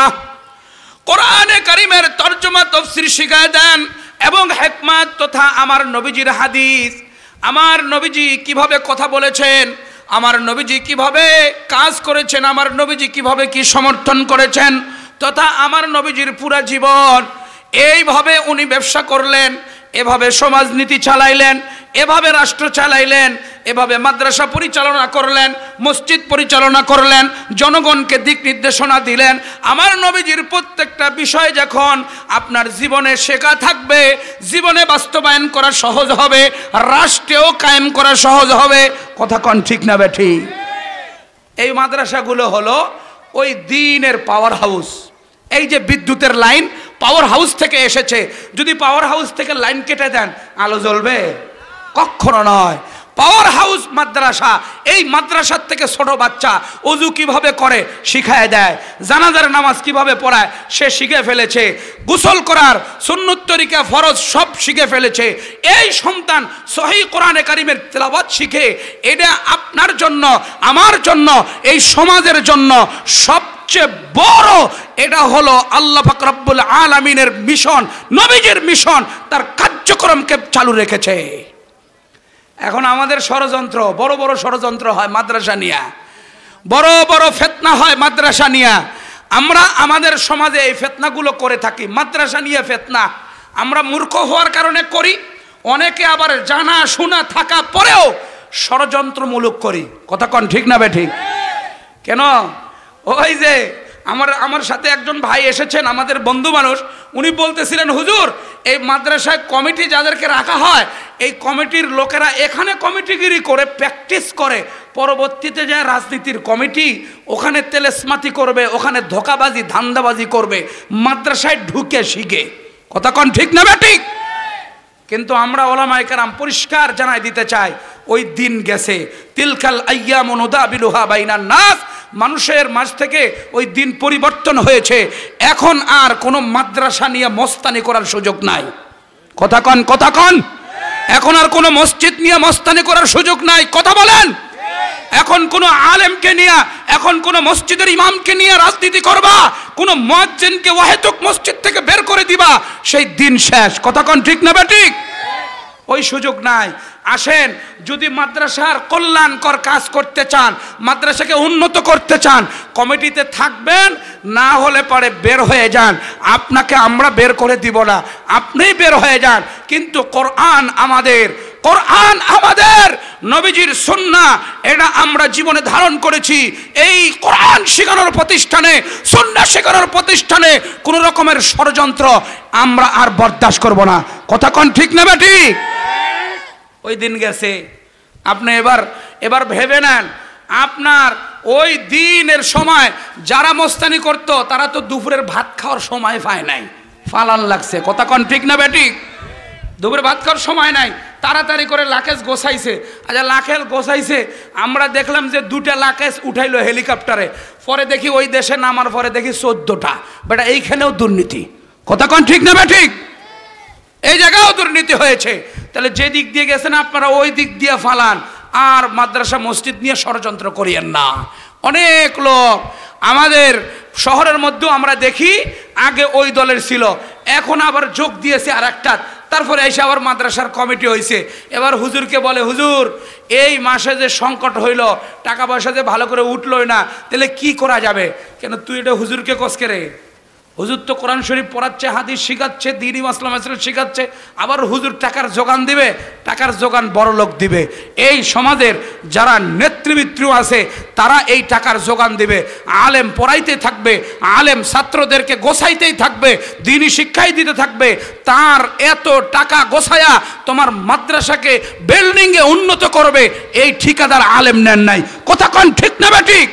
কোরআনে কারীমের তরজমা তাফসীর শিখায় দেন এবং হিকমত তথা আমার নবীজির হাদিস, আমার নবীজি কিভাবে কথা বলেছেন, আমার নবীজি কিভাবে কাজ করেছেন, আমার নবীজি কিভাবে কি সমর্থন করেছেন, তথা আমার নবীজির পুরা জীবন এইভাবে উনি ব্যবসা করলেন, এভাবে সমাজনীতি চালাইলেন, এভাবে রাষ্ট্র চালাইলেন, এভাবে মাদ্রাসা পরিচালনা করলেন, মসজিদ পরিচালনা করলেন, জনগণকে দিক নির্দেশনা দিলেন। আমার নবীজির প্রত্যেকটা বিষয় যখন আপনার জীবনে শেখা থাকবে, জীবনে বাস্তবায়ন করা সহজ হবে, রাষ্ট্রেও কায়েম করা সহজ হবে। কথা কোন ঠিক না বেঠি? এই মাদ্রাসাগুলো হলো ওই দ্বীনের পাওয়ার হাউস। এই যে বিদ্যুতের লাইন পাওয়ার হাউস থেকে এসেছে, যদি পাওয়ার হাউস থেকে লাইন কেটে দেন আলো জ্বলবে? কখনো নয়। পাওয়ার হাউস মাদ্রাসা। এই মাদ্রাসার থেকে ছোট বাচ্চা ওযু কিভাবে করে শিখায় দেয়, জানাজার নামাজ কিভাবে পড়ায় সে শিখে ফেলেছে, গোসল করার সুন্নত তরিকা ফরজ সব শিখে ফেলেছে। এই সন্তান সহিহ কোরআনে কারীমের তেলাওয়াত শিখে, এটা আপনার জন্য, আমার জন্য, এই সমাজের জন্য সবচেয়ে বড় এটা হলো আল্লাহ পাক রব্বুল আলামিনের মিশন, নবীজির মিশন, তার কার্যক্রমকে চালু রেখেছে। এখন আমাদের ষড়যন্ত্র, বড় বড় ষড়যন্ত্র হয় মাদ্রাসা নিয়ে, বড় বড় ফিতনা হয় মাদ্রাসা নিয়ে। আমরা আমাদের সমাজে এই ফিতনাগুলো করে থাকি, মাদ্রাসা নিয়ে ফিতনা। আমরা মূর্খ হওয়ার কারণে করি, অনেকে আবার জানা শোনা থাকা পরেও ষড়যন্ত্রমূলক করি। কথা কোন ঠিক না বেঠিক? কেন? ওই যে আমার সাথে একজন ভাই এসেছেন, আমাদের বন্ধু মানুষ, উনি বলতেছিলেন হুজুর এই মাদ্রাসায় কমিটি যাদেরকে রাখা হয়, এই কমিটির লোকেরা এখানে কমিটিগিরি করে প্র্যাকটিস করে, পরবর্তীতে যায় রাজনীতির কমিটি ওখানে তেলেসমাতি করবে, ওখানে ধোকাবাজি ধান্দাবাজি করবে, মাদ্রাসায় ঢুকে শিখে। কথা কোন ঠিক না বেঠিক? কিন্তু আমরা ওলামায়ে কেরাম পরিষ্কার জানাই দিতে চাই, ওই দিন গেছে। তিলকাল আইয়ামু নুদাবিলুহা বাইনান নাস। মানুষের মাঝ থেকে ওই দিন পরিবর্তন হয়েছে। এখন আর কোনো মাদ্রাসা নিয়ে মস্তানি করার সুযোগ নাই। কথা কন, কথা কন। এখন আর কোনো মসজিদ নিয়ে মস্তানি করার সুযোগ নাই। কথা বলেন। এখন কোনো আলেমকে নিয়ে, এখন কোনো মসজিদের ইমামকে নিয়ে রাজনীতি করবা, কোনো মুয়াজ্জিনকে ওয়াহেতুক মসজিদ থেকে বের করে দিবা, সেই দিন শেষ। কথা কন ঠিক না বেঠিক? ওই সুযোগ নাই। আসেন, যদি মাদ্রাসার কল্যাণকর কাজ করতে চান, মাদ্রাসাকে উন্নত করতে চান, কমিটিতে থাকবেন, না হলে পরে বের হয়ে যান। আপনাকে আমরা বের করে দিব না, আপনিই বের হয়ে যান। কিন্তু কোরআন আমাদের, কোরআন আমাদের, নবীজির সুন্নাহ এটা আমরা জীবনে ধারণ করেছি। এই কোরআন শেখানোর প্রতিষ্ঠানে, সুন্নাহ শেখানোর প্রতিষ্ঠানে কোন রকমের ষড়যন্ত্র আমরা আর বরদাস্ত করব না। কথা কোন ঠিক না বেঠিক? ওই দিন গেছে। আপনি এবার ভেবে নেন, আপনার ওই দিনের সময় যারা মস্তানি করতো তারা তো দুপুরের ভাত খাওয়ার সময় পায় নাই, ফালান লাগছে। কথা কোন ঠিক না বেঠিক? দুপুরে ভাত খাওয়ার সময় নাই, তাড়াতাড়ি করে লাকেজ গোছাইছে। আচ্ছা লাকেজ গোছাইছে, আমরা দেখলাম যে 2টা লাকেজ উঠাইলো হেলিকপ্টারে, পরে দেখি ওই দেশে নামার পরে দেখি 14টা। বেটা এইখানেও দুর্নীতি। কথা কোন ঠিক না বেঠিক? এই জায়গাও দুর্নীতি হয়েছে। তাহলে যে দিক দিয়ে গেছেন আপনারা ওই দিক দিয়ে ফালান, আর মাদ্রাসা মসজিদ নিয়ে ষড়যন্ত্র করিয়েন না। অনেক লোক আমাদের শহরের মধ্যেও আমরা দেখি, আগে ওই দলের ছিল, এখন আবার যোগ দিয়েছে আর একটা, তারপরে এসে আবার মাদ্রাসার কমিটি হয়েছে। এবার হুজুরকে বলে, হুজুর এই মাসে যে সংকট হইল, টাকা পয়সা যে ভালো করে উঠলই না, তাহলে কি করা যাবে? কেন তুই এটা হুজুরকে কসকে রে? হুজুর তো কোরআন শরীফ পড়াচ্ছে, হাদিস শিখাচ্ছে, দ্বীনি মাসলা মাসলা শিখাচ্ছে, আবার হুজুর টাকার যোগান দিবে, টাকার যোগান বড় লোক দিবে। এই সমাজের যারা নেতৃবৃত্ত আছে তারা এই টাকার যোগান দিবে। আলেম পড়াইতে থাকবে, আলেম ছাত্রদেরকে গোছাইতেই থাকবে, দ্বীনি শিক্ষাই দিতে থাকবে। তার এত টাকা গোছায়া তোমার মাদ্রাসাকে বিল্ডিংয়ে উন্নত করবে, এই ঠিকাদার আলেম নেন নাই। কথা কোন ঠিক না বেঠিক?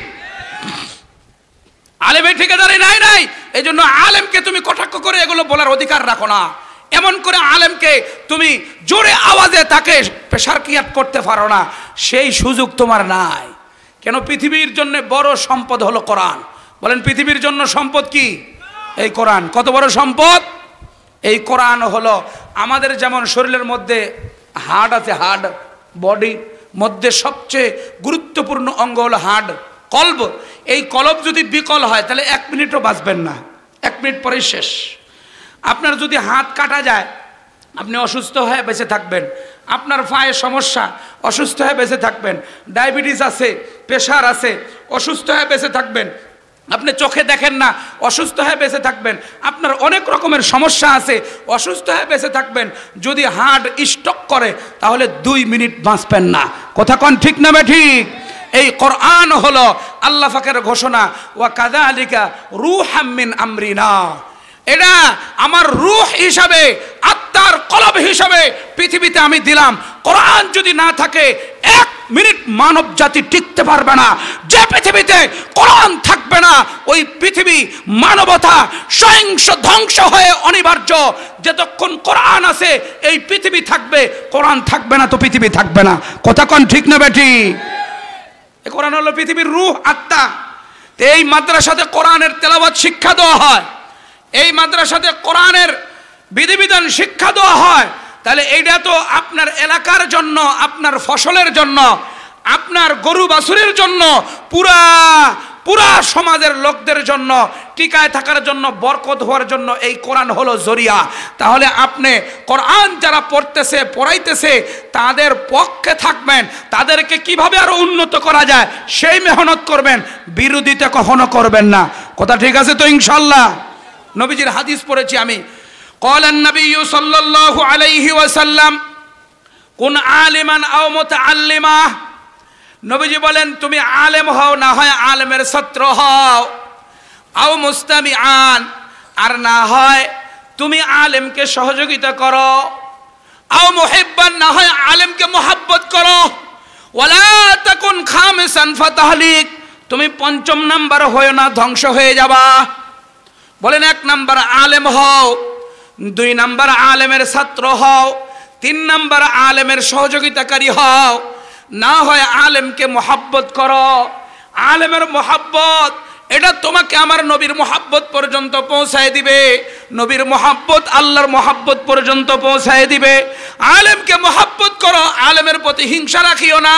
আলেমের ঠিকাদারি নাই। এই জন্য আলেমকে তুমি কটাক্ষ করে এগুলো বলার অধিকার রাখো না। এমন করে আলেমকে তুমি জোরে আওয়াজে তাকে পেশারকিয়াত করতে পারো না, সেই সুযোগ তোমার নাই। কেন? পৃথিবীর জন্য বড় সম্পদ হলো কোরআন। বলেন পৃথিবীর জন্য সম্পদ কি? এই কোরআন। কত বড় সম্পদ! এই কোরআন হলো আমাদের যেমন শরীরের মধ্যে হাড় আছে, হাড় বডি মধ্যে সবচেয়ে গুরুত্বপূর্ণ অঙ্গ হলো হাড়, কলব। এই কলব যদি বিকল হয় তাহলে 1 মিনিটও বাঁচবেন না, 1 মিনিট পরেই শেষ। আপনার যদি হাত কাটা যায় আপনি অসুস্থ হয়ে বেঁচে থাকবেন। আপনার পায়ে সমস্যা, অসুস্থ হয়ে বেঁচে থাকবেন। ডায়াবেটিস আছে, প্রেশার আছে, অসুস্থ হয়ে বেঁচে থাকবেন। আপনি চোখে দেখেন না, অসুস্থ হয়ে বেঁচে থাকবেন। আপনার অনেক রকমের সমস্যা আছে, অসুস্থ হয়ে বেঁচে থাকবেন। যদি হার্ট স্ট্রোক করে তাহলে 2 মিনিট বাঁচবেন না। কথা কোন ঠিক না ঠিক? এই কোরআন হলো আল্লাহ পাকের ঘোষণা, ওয়া কাযালিকা রূহাম মিন আমরিনা। এটা আমার রূহ হিসাবে, আত্মার কলব হিসাবে পৃথিবীতে আমি দিলাম। কোরআন যদি না থাকে 1 মিনিট মানব জাতি টিকতে পারবে না। যে পৃথিবীতে কোরআন থাকবে না ওই পৃথিবী, মানবতা সহিংস ধ্বংস হয়ে অনিবার্য। যতক্ষণ কোরআন আছে এই পৃথিবী থাকবে, কোরআন থাকবে না তো পৃথিবী থাকবে না। কথা কোন ঠিক না বেটি? এই কোরআন হলো পৃথিবীর রূহ, আত্মা। এই মাদ্রাসাতে কোরআনের তেলাওয়াত শিক্ষা দেওয়া হয়, এই মাদ্রাসাতে কোরআনের বিধিবিধান শিক্ষা দেওয়া হয়। তাহলে এইটা তো আপনার এলাকার জন্য, আপনার ফসলের জন্য, আপনার গরু বাছুরের জন্য, পুরা পুরা সমাজের লোকদের জন্য টিকায় থাকার জন্য, বরকত হওয়ার জন্য এই কোরআন হলো জরিয়া। তাহলে আপনি কোরআন যারা পড়তেছে, পড়াইতেছে তাদের পক্ষে থাকবেন, তাদেরকে কিভাবে আরো উন্নত করা যায় সেই মেহনত করবেন, বিরোধিতা কখনো করবেন না। কথা ঠিক আছে তো ইনশাআল্লাহ? নবীজির হাদিস পড়েছি আমি, ক্বালান নবী সাল্লাল্লাহু আলাইহি ওয়াসাল্লাম কুন আলিমান আও মুতাআল্লিমা। নবীজি বলেন তুমি আলেম হও, না হয় আলেমের ছাত্র হও, আও মুস্তামিআন, আর না হয় তুমি আলেমকে সহযোগিতা করো, আও মুহিব্বান, না হয় আলেমকে মোহাব্বত করো, ওয়ালা তাকুন খামিসান ফাতাহলিক, তুমি 5ম নাম্বার হয়ো না, ধ্বংস হয়ে যাবা। বলেন 1 নাম্বার আলেম হও, 2 নাম্বার আলেমের ছাত্র হও, 3 নাম্বার আলেমের সহযোগিতাকারী হও, না হয় আলেমকে মোহাব্বত করো। আলেমের মোহাব্বত এটা তোমাকে আমার নবীর মোহাব্বত পর্যন্ত পৌঁছায় দিবে, নবীর মোহাব্বত আল্লাহর মোহাব্বত পর্যন্ত পৌঁছায় দিবে। আলেমকে মোহাব্বত করো, আলেমের প্রতি হিংসা রাখিও না।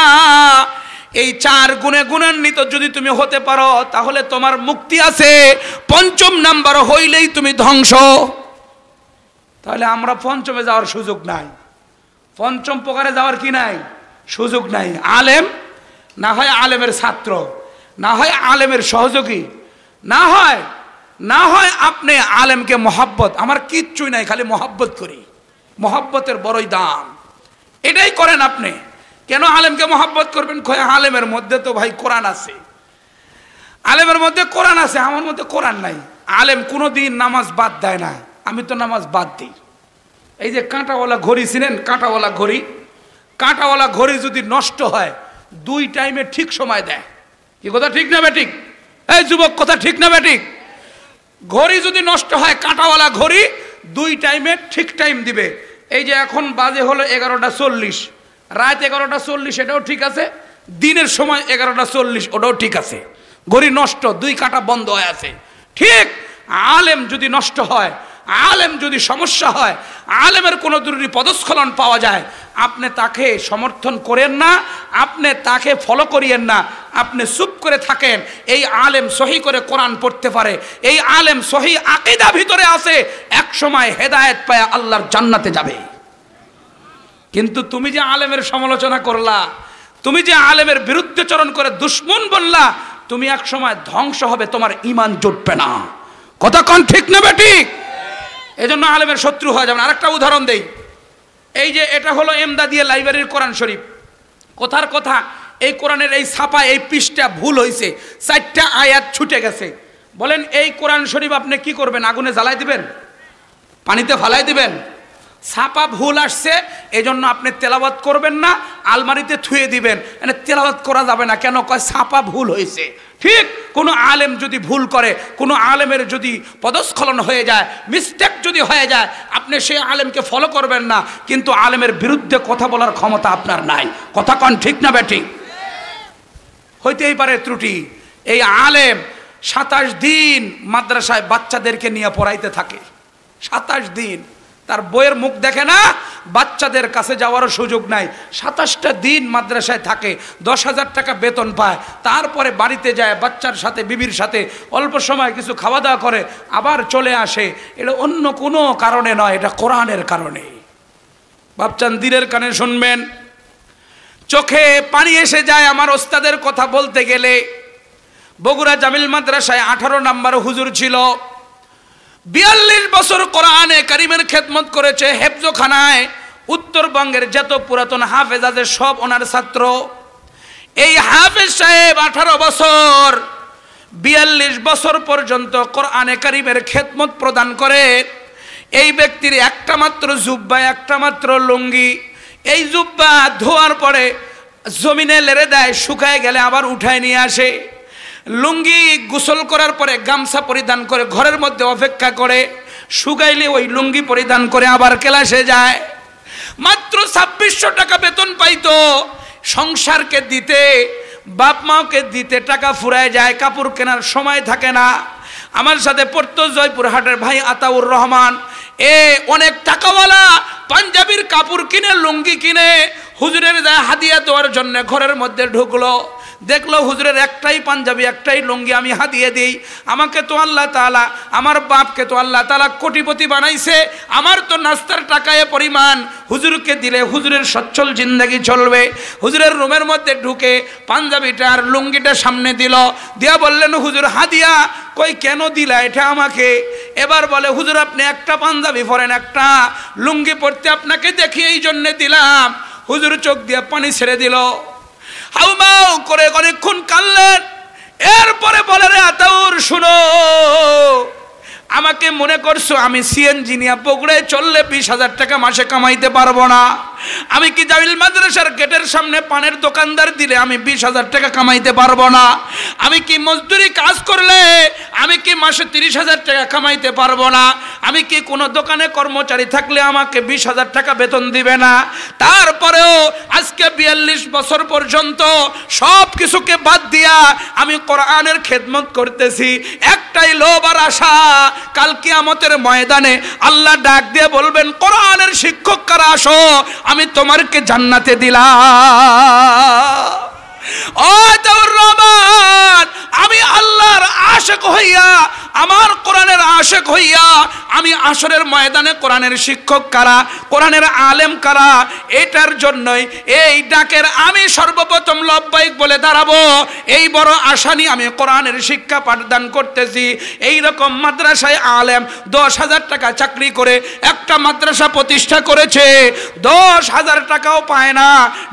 এই 4 গুণে গুণান্বিত যদি তুমি হতে পারো তাহলে তোমার মুক্তি আছে। 5ম নাম্বার হইলেই তুমি ধ্বংস। তাহলে আমরা 5মে যাওয়ার সুযোগ নাই, 5ম প্রকারে যাওয়ার কি নাই? সুযোগ নাই। আলেম, না হয় আলেমের ছাত্র, না হয় আলেমের সহযোগী, না হয় আপনি আলেমকে মহব্বত। আমার কিচ্ছুই নাই, খালি মহব্বত করি, মহব্বতের বড়ই দাম, এটাই করেন আপনি। কেন আলেমকে মহব্বত করবেন? আলেমের মধ্যে তো ভাই কোরআন আছে, আলেমের মধ্যে কোরআন আছে, আমার মধ্যে কোরআন নাই। আলেম কোনোদিন নামাজ বাদ দেয় না, আমি তো নামাজ বাদ দিই। এই যে কাঁটাওয়ালা ঘড়ি ছিলেন, কাঁটাওয়ালা ঘড়ি, কাঁটাওয়ালা ঘড়ি যদি নষ্ট হয় 2 টাইমে ঠিক সময় দেয়। কি কথা ঠিক না বেঠিক? এই যুবক কথা ঠিক না বেঠিক? ঘড়ি যদি নষ্ট হয়, কাঁটাওয়ালা ঘড়ি 2 টাইমে ঠিক টাইম দিবে। এই যে এখন বাজে হলো 11:40, রাত 11:40, এটাও ঠিক আছে। দিনের সময় 11:40, ওটাও ঠিক আছে। ঘড়ি নষ্ট, 2 কাঁটা বন্ধ হয়ে আছে। ঠিক আলেম যদি নষ্ট হয়, আলেম যদি সমস্যা হয়, আলেমের কোনো জরুরি পদস্খলন পাওয়া যায়, আপনি তাকে সমর্থন করেন না, আপনি তাকে ফলো করিয়েন না, আপনি চুপ করে থাকেন। এই আলেম সহি করে কোরআন পড়তে পারে, এই আলেম সহি আকীদা ভিতরে আছে, এক সময় হেদায়েত পায় আল্লাহর জান্নাতে যাবে। কিন্তু তুমি যে আলেমের সমালোচনা করলা, তুমি যে আলেমের বিরুদ্ধেচরণ করে দুশ্মন বললা, তুমি এক সময় ধ্বংস হবে, তোমার ঈমান জুটবে না। কথা কোন ঠিক না বেঠিক? এজন্য আলেমের শত্রু হয়ে যাবেন। আরেকটা উদাহরণ দেই, এই যে এটা হলো এমদাদিয়া লাইব্রেরির কোরআন শরীফ। কথার কথা, এই কোরআনের এই ছাপা, এই পৃষ্ঠা ভুল হয়েছে, 4টা আয়াত ছুটে গেছে। বলেন এই কোরআন শরীফ আপনি কি করবেন? আগুনে জ্বালাই দিবেন? পানিতে ফালাই দিবেন? ছাপা ভুল আসছে, এজন্য আপনি তেলাওয়াত করবেন না, আলমারিতে থুয়ে দিবেন, মানে তেলাওয়াত করা যাবে না। কেন? কয় ছাপা ভুল হয়েছে। ঠিক কোনো আলেম যদি ভুল করে, কোনো আলেমের যদি পদস্খলন হয়ে যায়, মিস্টেক যদি হয়ে যায়, আপনি সেই আলেমকে ফলো করবেন না, কিন্তু আলেমের বিরুদ্ধে কথা বলার ক্ষমতা আপনার নাই। কথা কন ঠিক না বেঠিক? হইতেই পারে ত্রুটি। এই আলেম 27 দিন মাদ্রাসায় বাচ্চাদেরকে নিয়ে পড়াইতে থাকে। 27 দিন তার বইয়ের মুখ দেখে না, বাচ্চাদের কাছে যাওয়ারও সুযোগ নাই। 27টা দিন মাদ্রাসায় থাকে, 10,000 টাকা বেতন পায়। তারপরে বাড়িতে যায়, বাচ্চার সাথে বিবির সাথে অল্প সময় কিছু খাওয়া দাওয়া করে, আবার চলে আসে। এটা অন্য কোনো কারণে নয়, এটা কোরআনের কারণে। বাপচান দিনের কানে শুনবেন, চোখে পানি এসে যায় আমার ওস্তাদের কথা বলতে গেলে। বগুড়া জামিল মাদ্রাসায় 18 নম্বর হুজুর ছিল, 42 বছর কোরআনে কারিমের খেদমত করেছে। হেফজখানায় উত্তরবঙ্গের যত পুরাতন হাফেজ আছে সব ওনার ছাত্র। এই হাফেজ সাহেব 18 বছর 42 বছর পর্যন্ত কোরআনে কারিমের খেদমত প্রদান করে। এই ব্যক্তির একটা মাত্র জুব্বা, একটা মাত্র লুঙ্গি। এই জুব্বা ধোয়ার পরে জমিনে লেড়ে দেয়, শুকায় গেলে আবার উঠায় নিয়ে আসে। লুঙ্গি গোসল করার পরে গামছা পরিধান করে ঘরের মধ্যে অপেক্ষা করে, শুকাইলে ওই লুঙ্গি পরিধান করে আবার ক্লাসে যায়। মাত্র 2600 টাকা বেতন পাইতো। সংসারকে দিতে, বাপ মাকে দিতে টাকা ফুরায় যায়, কাপড় কেনার সময় থাকে না। আমার সাথে পড়তো জয়পুরহাটের ভাই আতাউর রহমান। অনেক টাকাওয়ালা, পাঞ্জাবির কাপড় কিনে, লুঙ্গি কিনে হুজুরের যায় হাদিয়া দেওয়ার জন্য ঘরের মধ্যে ঢুকলো। দেখলো হুজুরের একটাই পাঞ্জাবি, একটাই লুঙ্গি আমি হাদিয়ে দিই। আমাকে তো আল্লাহ তাআলা, আমার বাপকে তো আল্লাহ তাআলা কোটিপতি বানাইছে, আমার তো নাস্তার টাকায় পরিমাণ, হুজুরকে দিলে হুজুরের সচ্ছল জিন্দেগি চলবে। হুজুরের রুমের মধ্যে ঢুকে পাঞ্জাবিটা আর লুঙ্গিটা সামনে দিল, দিয়া বললেন হুজুর হাদিয়া। কই কেন দিলা এটা আমাকে? এবার বলে হুজুর আপনি একটা পাঞ্জাবি পরেন, একটা লুঙ্গি পরতে আপনাকে দেখি এই জন্য দিলাম। হুজুর চোখ দিয়ে পানি ছেড়ে দিল, হাউমাউ করে অনেকক্ষণ কাঁদলেন। এরপরে বলে রে আতাউর শুনো, আমাকে মনে করছো আমি সিএনজি নিয়ে বগুড়ায় চললে 20,000 টাকা মাসে কামাইতে পারবো না? আমি কি জামিল মাদ্রাসার গেটের সামনে পানের দোকানদার দিলে আমি 20,000 টাকা কামাইতে পারবো না? আমি কি মজদুরি কাজ করলে আমি কি মাসে 30,000 টাকা কামাইতে পারবো না? আমি কি কোনো দোকানে কর্মচারী থাকলে আমাকে 20,000 টাকা বেতন দিবে না? তারপরেও আজকে 42 বছর পর্যন্ত সব কিছুকে বাদ দিয়া আমি কোরআনের খেদমত করতেছি। একটাই লোভ আর আশা, কাল কিয়ামতের ময়দানে আল্লাহ ডাক দিয়ে বলবেন কোরআনের শিক্ষক কারা আসো, আমি তোমারকে জান্নাতে দিলাম। ও তাওর রহমান, আমি আল্লাহর আশিক হইয়া, আমার কোরআনের আশিক হইয়া আমি আসরের ময়দানে কোরআনের শিক্ষক কারা, কোরআনের আলেম কারা, এটার জন্যই এই ডাকের আমি সর্বপ্রথম লব্বাইক বলে দাঁড়াবো। এই বড় আশা নিয়ে আমি কোরআনের শিক্ষা পাঠদান করতেছি। এই রকম মাদ্রাসায় আলেম 10,000 টাকা চাকরি করে একটা মাদ্রাসা প্রতিষ্ঠা করেছে, 10,000 টাকাও পায় না,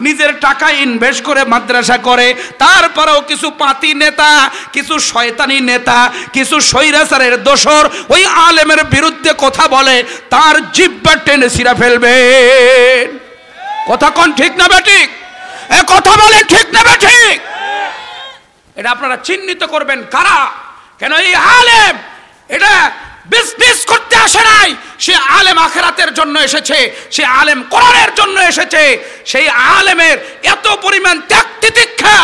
নিজের টাকা ইনভেস্ট করে মাদ্রাসা করে। তারপরেও কিছু পাতি নেতা, কিছু শয়তানি নেতা, কিছু স্বৈরাচারের দোসর ওই আলেমের বিরুদ্ধে কথা বলে, তার জিহ্বা টেনে ছিঁড়ে ফেলবেন। কথা কোন ঠিক না বেঠিক? এ কথা বলে ঠিক না বেঠিক? এটা আপনারা চিহ্নিত করবেন কারা। কেন এই আলেম এটা বিজনেস করতে আসে নাই, সে আলেম আখিরাতের জন্য এসেছে, সে আলেম কোরআনের জন্য এসেছে। সেই আলেমের এত পরিমাণ ত্যাগ তিতিক্ষা,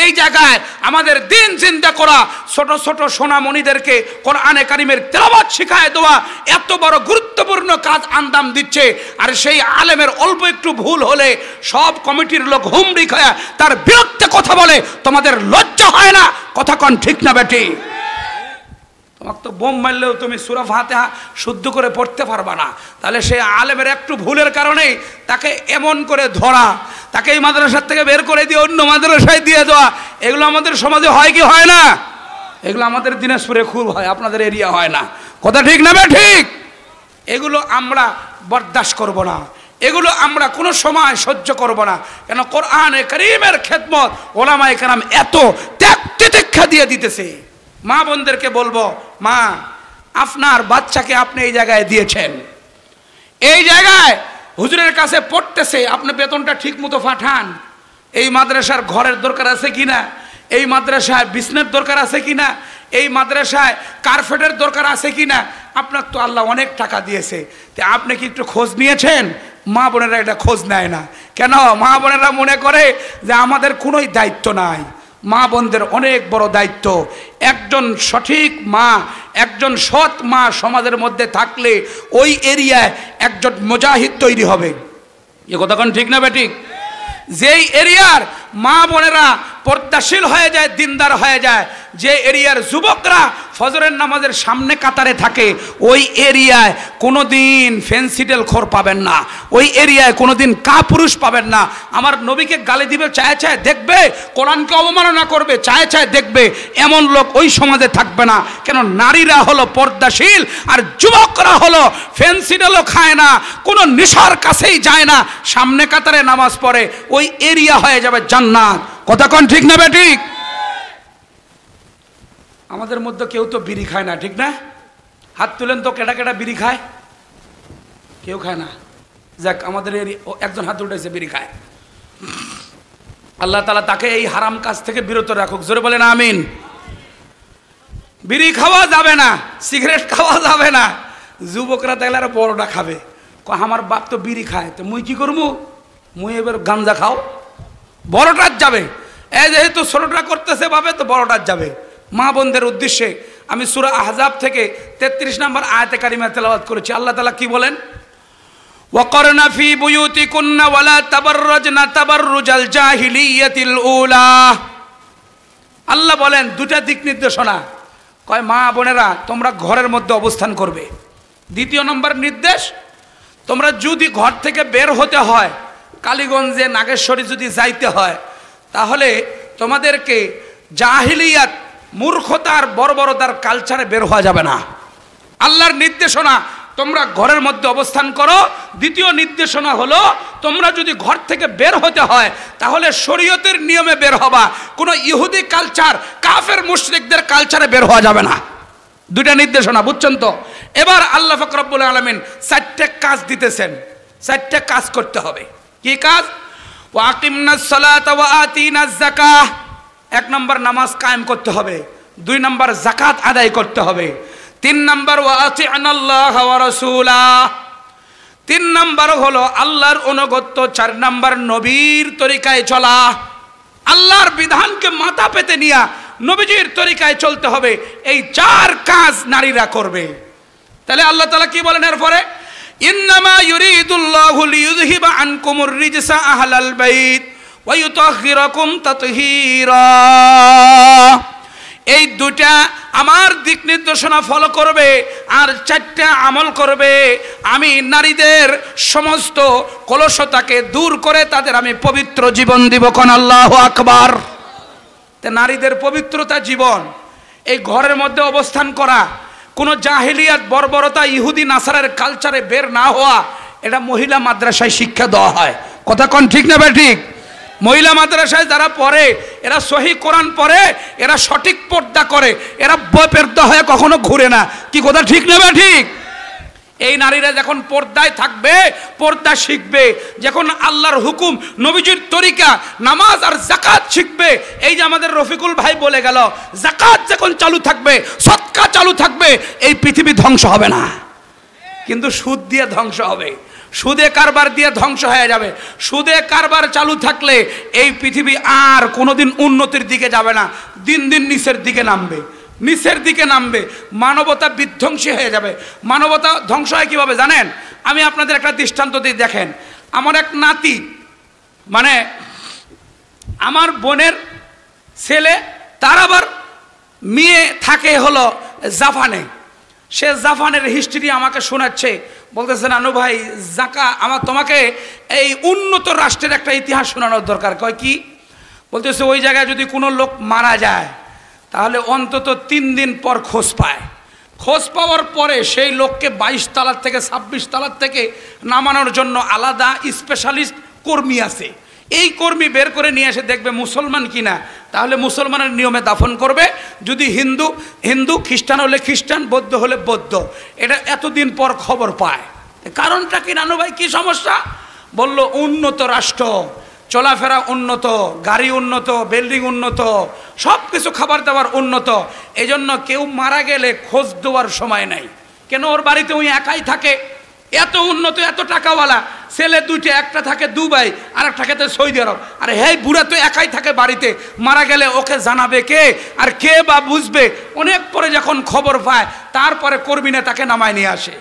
এই জায়গায় আমাদের দিন চিন্তা করা, ছোট ছোট সোনামণিদেরকে কোরআনে কারিমের তেলাওয়াত শিখায় দেওয়া, এত বড় গুরুত্বপূর্ণ কাজ আঞ্জাম দিচ্ছে। আর সেই আলেমের অল্প একটু ভুল হলে সব কমিটির লোক হুমড়ি খায় তার বিরুদ্ধে কথা বলে, তোমাদের লজ্জা হয় না? কথা কোন ঠিক না বেটি? তোমাকে তো বোম মারলেও তুমি সূরা ফাতিহা শুদ্ধ করে পড়তে পারবা না, তাহলে সেই আলেমের একটু ভুলের কারণেই তাকে এমন করে ধরা, তাকে এই মাদ্রাসার থেকে বের করে দিয়ে অন্য মাদ্রাসায় দিয়ে দেওয়া, এগুলো আমাদের সমাজে হয় কি হয় না? এগুলো আমাদের দিনাজপুরে খুব হয়, আপনাদের এরিয়া হয় না। কথা ঠিক না ঠিক? এগুলো আমরা বরদাস্ত করব না, এগুলো আমরা কোনো সময় সহ্য করব না। কেন কোরআনে কারীমের খেদমত ওলামায়ে কেরাম এত ত্যাগ তিতিক্ষা দিয়ে দিতেছে। মা বোনদেরকে বলবো, মা আপনার বাচ্চাকে আপনি এই জায়গায় দিয়েছেন, এই জায়গায় হুজুরের কাছে পড়তেছে, আপনি বেতনটা ঠিক মতো পাঠান। এই মাদ্রাসার ঘরের দরকার আছে কিনা, এই মাদ্রাসায় বিছনার দরকার আছে কিনা, এই মাদ্রাসায় কার্পেটের দরকার আছে কিনা। আপনার তো আল্লাহ অনেক টাকা দিয়েছে, তো আপনি কি একটু খোঁজ নিয়েছেন? মা বোনেরা এটা খোঁজ নেয় না। কেন? মা বোনেরা মনে করে যে আমাদের কোনোই দায়িত্ব নাই। মা বোনদের অনেক বড় দায়িত্ব। একজন সঠিক মা, একজন সৎ মা সমাজের মধ্যে থাকলে ওই এরিয়ায় একজন মুজাহিদ তৈরি হবে। এ কথা কোন ঠিক না বেঠিক? যেই এরিয়ার মা বোনেরা পর্দাশীল হয়ে যায়, দিনদার হয়ে যায়, যে এরিয়ার যুবকরা ফজরের নামাজের সামনে কাতারে থাকে, ওই এরিয়ায় কোনোদিন ফেন্সিডেল খোর পাবেন না, ওই এরিয়ায় কোনোদিন কাপুরুষ পাবেন না। আমার নবীকে গালি দিবে, চায় চায় দেখবে, কোরআনকে অবমাননা করবে, চায় চায় দেখবে, এমন লোক ওই সমাজে থাকবে না। কেন? নারীরা হলো পর্দাশীল, আর যুবকরা হলো ফেন্সিডেলও খায় না, কোনো নেশার কাছেই যায় না, সামনে কাতারে নামাজ পড়ে, ওই এরিয়া হয়ে যাবে জান্নাত। কথা কোন ঠিক না বেঠিক? আমাদের মধ্যে কেউ তো বিড়ি খায় না, ঠিক না? হাত তুলেন তো, কেটা কেটা বিড়ি খায়? কেউ খায় না। যাক, আমাদের একজন হাত উঠেছে, বিড়ি খায়। আল্লাহ তাআলা তাকে এই হারাম কাজ থেকে বিরত রাখুক। জোরে বলেন আমিন। বিড়ি খাওয়া যাবে না, সিগারেট খাওয়া যাবে না। যুবকরা তাহলে আর বড়টা খাবে। আমার বাপ তো বিড়ি খায়, তো মুই কি করবো? মুই এবার গাঞ্জা খাও, বড়টার যাবে। এই যেহেতু ছোটটা করতেছে ভাবে, তো বড়টার যাবে। মা বোনদের উদ্দেশ্যে আমি সূরা আহজাব থেকে 33 নম্বর আয়াতে কারিমা তেলাওয়াত করেছি। আল্লাহ তাআলা কি বলেন? ওয়াকরনা ফি বুয়ুতিকুন্না ওয়ালা তাবাররাজনা তাবাররুজাল জাহিলিয়াতিল উলা। আল্লাহ বলেন দুটা দিক নির্দেশনা। কয় মা বোনেরা তোমরা ঘরের মধ্যে অবস্থান করবে। দ্বিতীয় নম্বর নির্দেশ, তোমরা যদি ঘর থেকে বের হতে হয়, কালীগঞ্জে নাগেশ্বরী যদি যাইতে হয়, তাহলে তোমাদেরকে জাহিলিয়াত, মূর্খতার, বর্বরতার কালচারে বের হওয়া যাবে না। আল্লাহর নির্দেশনা, তোমরা ঘরের মধ্যে অবস্থান করো। দ্বিতীয় নির্দেশনা হলো, তোমরা যদি ঘর থেকে বের হতে হয় তাহলে শরীয়তের নিয়মে বের হবা, কোনো ইহুদি কালচার, কাফের মুশরিকদের কালচারে বের হওয়া যাবে না। দুইটা নির্দেশনা, বুঝছেন তো? এবার আল্লাহ পাক রব্বুল আলামিন 4টা কাজ দিতেছেন, 4টা কাজ করতে হবে। কি কাজ? ওয়াকিমনাস সালাতা ওয়া আতিনাজ যাকাহ। 1 নম্বর নামাজ কায়েম করতে হবে, 2 নম্বর যাকাত আদায় করতে হবে, 3 নম্বর ওয়া আতিনাল্লাহ ওয়া রাসূলাহ। 3 নম্বর হলো আল্লাহর অনুগত্য, 4 নম্বর নবীর তরিকায় চলা। আল্লাহর বিধানকে মাথা পেতে নিয়া নবীজির তরিকায় চলতে হবে। এই 4 কাজ নারীরা করবে। তাহলে আল্লাহ তাআলা কি বলেন এরপরে? ইন্নামা ইউরিদুল্লাহু লিইউযহিবা আনকুমুর রিজসা আহলাল বাইত ওয়া ইউতাহহিরাকুম তাতহীরা। এই দুটা আমার দিক নির্দেশনা ফলো করবে, আর 4টা আমল করবে। আমি নারীদের সমস্ত কলুষতাকে দূর করে তাদের আমি পবিত্র জীবন দিব। কোন আল্লাহু আকবার। তে নারীদের পবিত্রতা জীবন, এই ঘরের মধ্যে অবস্থান করা, কোনো জাহিলিয়াত, বর্বরতা, ইহুদি নাসারের কালচারে বের না হওয়া, এটা মহিলা মাদ্রাসায় শিক্ষা দেওয়া হয়। কথা কোন ঠিক না ঠিক? মহিলা মাদ্রাসায় যারা পড়ে, এরা সহি কোরআন পড়ে, এরা সঠিক পর্দা করে, এরা বেপর্দা হয়ে কখনো ঘুরে না। কি কথা ঠিক না ঠিক? এই নারীরা যখন পর্দায় থাকবে, পর্দা শিখবে, যখন আল্লাহর হুকুম, নবীজির তরিকা, নামাজ আর যাকাত শিখবে। এই যে আমাদের রফিকুল ভাই বলে গেল, যাকাত যখন চালু থাকবে, সদকা চালু থাকবে, এই পৃথিবী ধ্বংস হবে না, কিন্তু সুদ দিয়ে ধ্বংস হবে, সুদে কারবার দিয়ে ধ্বংস হয়ে যাবে। সুদে কারবার চালু থাকলে এই পৃথিবী আর কোনোদিন উন্নতির দিকে যাবে না, দিন দিন নিচের দিকে নামবে, নিচের দিকে নামবে, মানবতা বিধ্বংসী হয়ে যাবে। মানবতা ধ্বংস হয় কীভাবে জানেন? আমি আপনাদের একটা দৃষ্টান্ত দিই, দেখেন। আমার এক নাতি, মানে আমার বোনের ছেলে, তার আবার মেয়ে থাকে হলো জাপানে। সে জাপানের হিস্ট্রি আমাকে শোনাচ্ছে, বলতেছে নানু ভাই তোমাকে এই উন্নত রাষ্ট্রের একটা ইতিহাস শোনানোর দরকার। কয় কি? বলতেছে ওই জায়গায় যদি কোনো লোক মারা যায় তাহলে অন্তত 3 দিন পর খোঁজ পায়। খোঁজ পাওয়ার পরে সেই লোককে 22 তলার থেকে 26 তলার থেকে নামানোর জন্য আলাদা স্পেশালিস্ট কর্মী আছে। এই কর্মী বের করে নিয়ে এসে দেখবে মুসলমান কিনা, তাহলে মুসলমানের নিয়মে দাফন করবে। যদি হিন্দু, খ্রিস্টান হলে খ্রিস্টান, বৌদ্ধ হলে বৌদ্ধ। এটা এতদিন পর খবর পায়। কারণটা কি নানু ভাই, কি সমস্যা? বলল উন্নত রাষ্ট্র, চলাফেরা উন্নত, গাড়ি উন্নত, বিল্ডিং উন্নত, সব কিছু খাবার দাবার উন্নত, এই জন্য কেউ মারা গেলে খোঁজ দেওয়ার সময় নাই। কেন? ওর বাড়িতে ওই একাই থাকে, এত উন্নত, এত টাকাওয়ালা, ছেলে দুইটা, একটা থাকে দুবাই আর একটা থাকে সৌদি আরব। আর হেই বুড়া তো একাই থাকে বাড়িতে, মারা গেলে ওকে জানাবে কে? আর কে বা বুঝবে? অনেক পরে যখন খবর পায় তারপরে কর্মীরা তাকে নামায় নিয়ে আসে,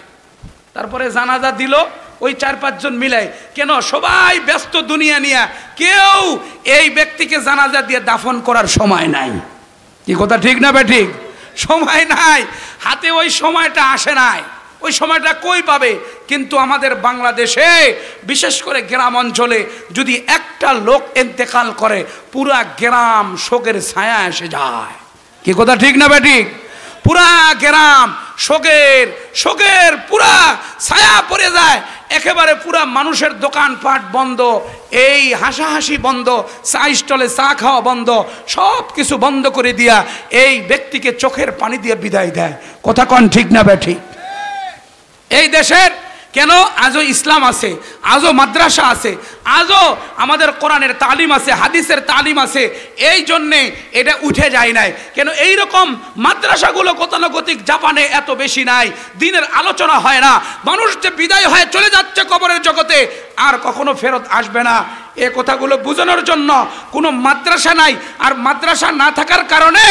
তারপরে জানাজা দিল ওই 4-5 জন মিলাই। কেন? সবাই ব্যস্ত দুনিয়া নিয়ে, কেউ এই ব্যক্তিকে জানাজা দিয়ে দাফন করার সময় নাই। কি কথা ঠিক না বেঠিক? সময় নাই, হাতে ওই সময়টা আসে নাই, ওই সময়টা কই পাবে? কিন্তু আমাদের বাংলাদেশে বিশেষ করে গ্রাম অঞ্চলে যদি একটা লোক ইন্তেকাল করে, পুরা গ্রাম শোকের ছায়া এসে যায়। কি কথা ঠিক না বেঠিক? পুরা গ্রাম শোকের পুরা ছায়া পড়ে যায়, একেবারে পুরা মানুষের দোকানপাট বন্ধ, এই হাসাহাসি বন্ধ, চা স্টলে চা খাওয়া বন্ধ, সব কিছু বন্ধ করে দিয়া এই ব্যক্তিকে চোখের পানি দিয়ে বিদায় দেয়। কথা কন ঠিক না বেঠিক? এই দেশের কেন আজও ইসলাম আছে, আজও মাদ্রাসা আছে, আজও আমাদের কোরআনের তালিম আছে, হাদিসের তালিম আছে, এই জন্যে এটা উঠে যায় নাই। কেন? এইরকম মাদ্রাসাগুলো গতানুগতিক জাপানে এত বেশি নাই, দিনের আলোচনা হয় না, মানুষ যে বিদায় হয়ে চলে যাচ্ছে কবরের জগতে, আর কখনো ফেরত আসবে না, এ কথাগুলো বোঝানোর জন্য কোনো মাদ্রাসা নাই। আর মাদ্রাসা না থাকার কারণে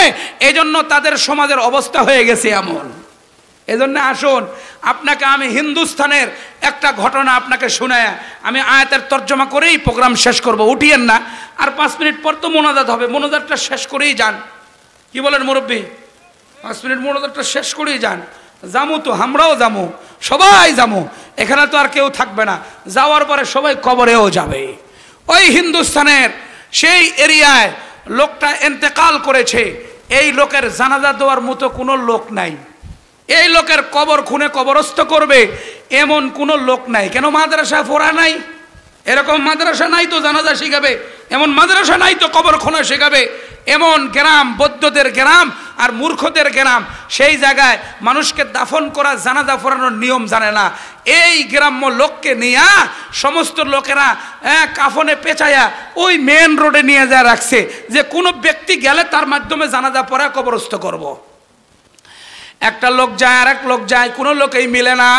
এজন্য তাদের সমাজের অবস্থা হয়ে গেছে এমন। এজন্য আসুন, আপনাকে আমি হিন্দুস্তানের একটা ঘটনা আপনাকে শোনায় আমি আয়াতের তর্জমা করেই প্রোগ্রাম শেষ করব। উঠিয়েন না, আর 5 মিনিট পর তো মোনাজাত হবে, মোনাজাতটা শেষ করেই যান। কি বলেন মুরব্বী? 5 মিনিট মোনাজাতটা শেষ করেই যান। যামু তো, আমরাও যামু, সবাই যামু, এখানে তো আর কেউ থাকবে না, যাওয়ার পরে সবাই কবরেও যাবে। ওই হিন্দুস্তানের সেই এরিয়ায় লোকটা ইন্তেকাল করেছে, এই লোকের জানাজা দেওয়ার মতো কোনো লোক নাই, এই লোকের কবর খুনে কবরস্থ করবে এমন কোনো লোক নাই। কেন? মাদ্রাসা পড়া নাই, এরকম মাদ্রাসা নাই তো জানাজা শিখাবে, এমন মাদ্রাসা নাই তো কবর খোনা শেখাবে। এমন গ্রাম, বৌদ্ধদের গ্রাম আর মূর্খদের গ্রাম, সেই জায়গায় মানুষকে দাফন করা, জানাজা পড়ানোর নিয়ম জানে না। এই গ্রাম্য লোককে নিয়ে সমস্ত লোকেরা কাফনে পেঁচাইয়া ওই মেন রোডে নিয়ে যা রাখছে, যে কোনো ব্যক্তি গেলে তার মাধ্যমে জানাজা পড়া কবরস্থ করব। একটা লোক যায় আর এক লোক যায়, কোনো লোকেই মিলে না।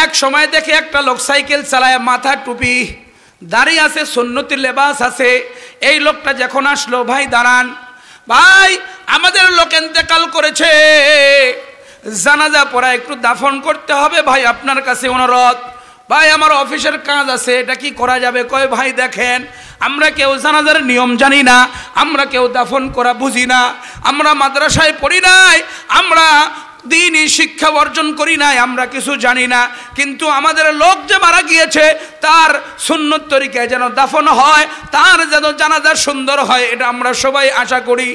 এক সময় দেখে একটা লোক সাইকেল চালায়, মাথা টুপি, দাঁড়িয়ে আছে, সুন্নতি লেবাস আছে। এই লোকটা যখন আসলো, ভাই দাঁড়ান, ভাই আমাদের লোক ইন্তেকাল করেছে, জানাজা পড়া একটু দাফন করতে হবে, ভাই আপনার কাছে অনুরোধ। ভাই আমার অফিসের কাজ আছে, এটা কি করা যাবে? কয় ভাই দেখেন, আমরা কেউ জানাজার নিয়ম জানি না, আমরা কেউ দাফন করা বুঝি না, আমরা মাদ্রাসায় পড়ি নাই, আমরা দিনই শিক্ষা অর্জন করি নাই, আমরা কিছু জানি না, কিন্তু আমাদের লোক যে মারা গিয়েছে তার সুন্নত তরিকায় যেন দাফন হয়, তার যেন জানাজা সুন্দর হয়, এটা আমরা সবাই আশা করি।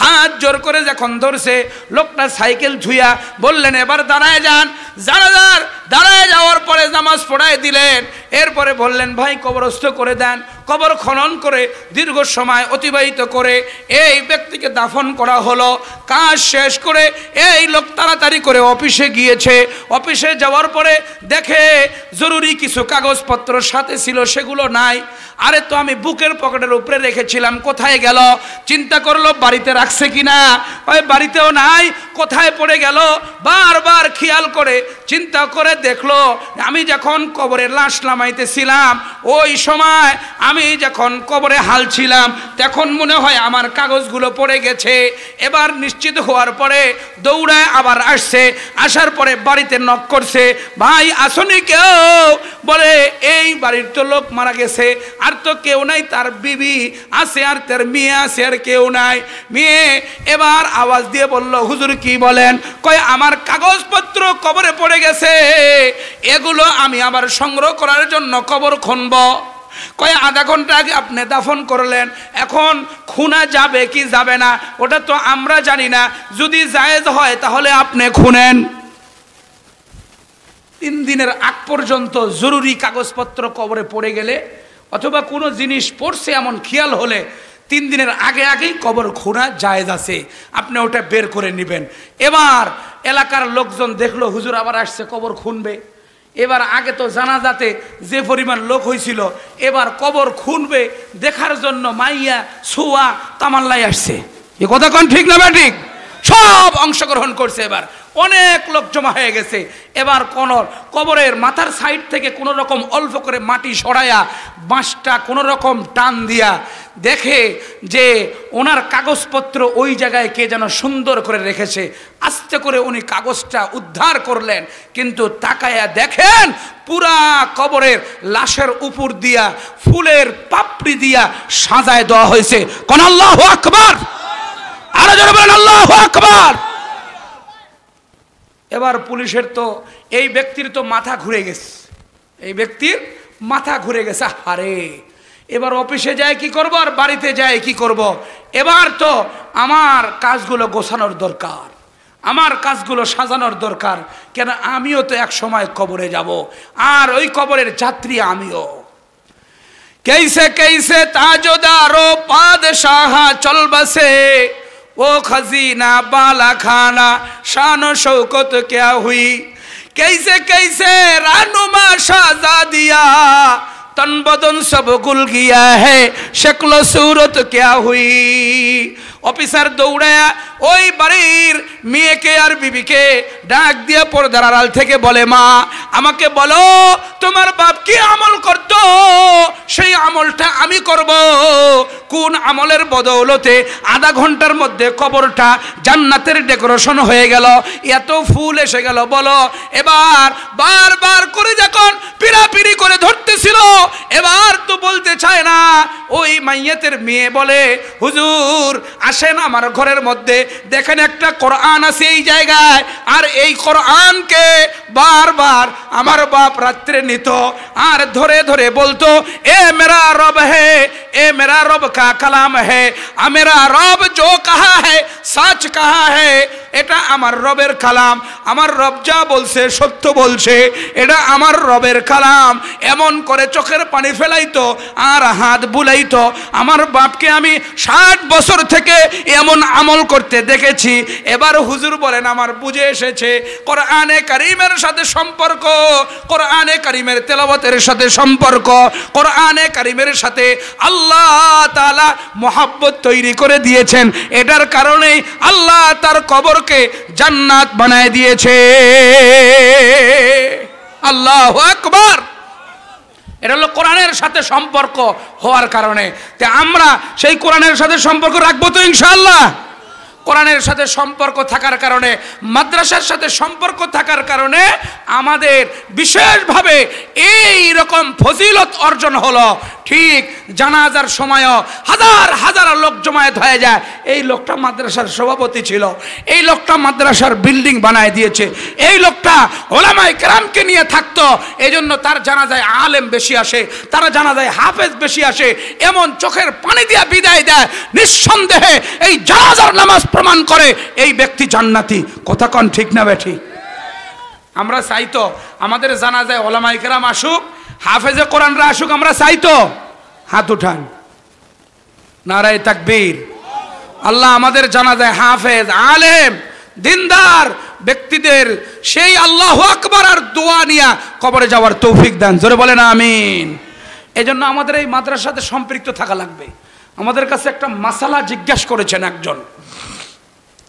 হাত জোর করে যখন ধরছে, লোকটা সাইকেল ধুইয়া বললেন এবার দাঁড়ায় যান। জানাজার দাঁড়ায় যাওয়ার পরে নামাজ পড়ায় দিলেন, এরপরে বললেন ভাই কবরস্থ করে দেন। কবর খনন করে দীর্ঘ সময় অতিবাহিত করে এই ব্যক্তিকে দাফন করা হলো। কাজ শেষ করে এই লোক তাড়াতাড়ি করে অফিসে গিয়েছে। অফিসে যাওয়ার পরে দেখে জরুরি কিছু কাগজপত্র সাথে ছিল, সেগুলো নাই। আরে তো আমি বুকের পকেটের উপরে রেখেছিলাম, কোথায় গেল? চিন্তা করলো বাড়িতে রাখছে কিনা, ওই বাড়িতেও নাই, কোথায় পড়ে গেল? বারবার খেয়াল করে চিন্তা করে দেখলো, আমি যখন কবরে লাশ নামাইতেছিলাম, ওই সময় আমি যখন কবরে হাল ছিলাম, তখন মনে হয় আমার কাগজগুলো পড়ে গেছে। এবার নিশ্চিত হওয়ার পরে দৌড়ায় আবার আসছে, আসার পরে বাড়িতে নক করছে, ভাই আসনি কেউ? বলে এই বাড়ির তো লোক মারা গেছে, আর তো কেউ নাই, তার বিবি আছে আর তার মেয়ে আছে, আর কেউ নাই। মেয়ে এবার আওয়াজ দিয়ে বলল, হুজুর কি বলেন? কয় আমার কাগজপত্র কবরে পড়ে গেছে, এগুলো আমি আবার সংগ্রহ করার জন্য কবর খুনব। কয় আধা ঘন্টা আগে আপনি দাফন করলেন, এখন খুনা যাবে কি যাবে না ওটা তো আমরা জানি না, যদি জায়েজ হয় তাহলে আপনি খুনেন। 3 দিনের আগ পর্যন্ত জরুরি কাগজপত্র কবরে পড়ে গেলে অথবা কোনো জিনিস পড়ছে এমন খেয়াল হলে 3 দিনের আগে আগেই কবর খোঁড়া জায়েজ আছে, আপনি ওটা বের করে নেবেন। এবার এলাকার লোকজন দেখলো হুজুর আবার আসছে, কবর খুনবে। এবার আগে তো জানাজাতে যে পরিমাণ লোক হয়েছিল, এবার কবর খুনবে দেখার জন্য মাইয়া ছুয়া তামাল্লাই আসছে। এ কথা কোন ঠিক না ঠিক? সব অংশগ্রহণ করছে। এবার অনেক লোক জমা হয়ে গেছে। এবার কোন কবরের মাথার সাইড থেকে কোনো রকম অল্প করে মাটি সরাইয়া বাঁশটা কোনো রকম টান দিয়া দেখে যে ওনার কাগজপত্র ওই জায়গায় কে যেন সুন্দর করে রেখেছে। আস্তে করে উনি কাগজটা উদ্ধার করলেন, কিন্তু তাকায়া দেখেন পুরা কবরের লাশের উপর দিয়া ফুলের পাপড়ি দিয়া সাজায় দেওয়া হয়েছে। কোন আল্লাহু আকবার, আরো জোরে বলেন আল্লাহু আকবার। এবার পুলিশের তো এই ব্যক্তির তো মাথা ঘুরে গেছে, এই ব্যক্তির মাথা ঘুরে গেছে। আরে এবার অফিসে যায় কি করব, আর বাড়িতে যায় কি করব? এবার তো আমার কাজগুলো গোছানোর দরকার, আমার কাজগুলো সাজানোর দরকার। কেন আমিও তো এক সময় কবরে যাব, আর ওই কবরের যাত্রী আমিও। कैसे कैसे ताजोदारो पादशाह चल बसे, वो खजीना बाला खाना शानो शौकत क्या हुई। कैसे कैसे रानुमा शाहजादिया तन बदन सब गुल गया है, शक्ल सूरत क्या हुई। অফিসার দৌড়ায়া ওই বাড়ির মেয়েকে আর বিবিকে ডাক দিয়ে পর্দার আড়াল থেকে বলে, মা আমাকে বলো তোমার বাপ কি আমল করত, সেই আমলটা আমি করব। কোন আমলের বদৌলতে আধা ঘন্টার মধ্যে কবরটা জান্নাতের ডেকোরেশন হয়ে গেল, এত ফুল এসে গেল বলো। এবার বারবার করে যখন পিড়াপিড়ি করে ধরতেছিল, এবার তো বলতে চায় না। ওই মাইয়াতের মেয়ে বলে, হুজুর আসেন আমার ঘরের মধ্যে, দেখেন একটা কোরআন আছে এই জায়গায়, আর এই কোরআনকে বারবার আমার বাপ রাত্রে নিত আর ধরে ধরে বলতো, এ মেরা রব হে, এ মেরা রব কা কালাম হে, মেরা রব जो कहा है सच कहा है। এটা আমার রবের কালাম, আমার রব যা বলছে সত্য বলছে, এটা আমার রবের কালাম। এমন করে চোখের পানি ফেলাইতো আর হাত বুলাইতো। আমার বাপকে আমি 60 বছর থেকে এমন আমল করতে দেখেছি। এবার হুজুর বলেন আমার বুঝে এসেছে কোরআনে কারীমের সাথে সম্পর্ক, কোরআনে কারীমের তেলাওয়াতের সাথে সম্পর্ক, কোরআনে কারীমের সাথে আল্লাহ তাআলা মুহাব্বত তৈরি করে দিয়েছেন। এটার কারণেই আল্লাহ তার কবরকে জান্নাত বানায় দিয়েছে। আল্লাহু আকবার। এটা হলো কোরআনের সাথে সম্পর্ক হওয়ার কারণে। তে আমরা সেই কোরআনের সাথে সম্পর্ক রাখবো তো ইনশাআল্লাহ। কোরআনের সাথে সম্পর্ক থাকার কারণে, মাদ্রাসার সাথে সম্পর্ক থাকার কারণে আমাদের বিশেষভাবে এই রকম ফজিলত অর্জন হলো। ঠিক জানাজার সময়ও হাজার হাজার লোক জমায়েত হয়ে যায়। এই লোকটা মাদ্রাসার সভাপতি ছিল, এই লোকটা মাদ্রাসার বিল্ডিং বানায় দিয়েছে, এই লোকটা ওলামায়ে কেরামকে নিয়ে থাকতো, এজন্য তার জানাজায় আলেম বেশি আসে, তারা জানাজায় হাফেজ বেশি আসে। এমন চোখের পানি দিয়া বিদায় দেয়। নিঃসন্দেহে এই জানাজার নামাজ প্রমাণ করে এই ব্যক্তি জান্নাতি। কথা কোন ঠিক না বেঠি? আমরা চাইতো আমাদের জানাজায় ওলামায়ে কেরাম আসুক, হাফেজে কোরআনরা আসুক, আমরা চাইতো? হাত উঠান, নারায়ে তাকবীর। আল্লাহ আমাদের জানাজায় হাফেজ, আলেম, দিনদার ব্যক্তিদের সেই আল্লাহু আকবার আর দোয়া নিয়া কবরে যাওয়ার তৌফিক দান। জোরে বলেন আমিন। এজন্য আমাদের এই মাদ্রাসার সাথে সম্পৃক্ত থাকা লাগবে। আমাদের কাছে একটা মাসালা জিজ্ঞাসা করেছেন একজন,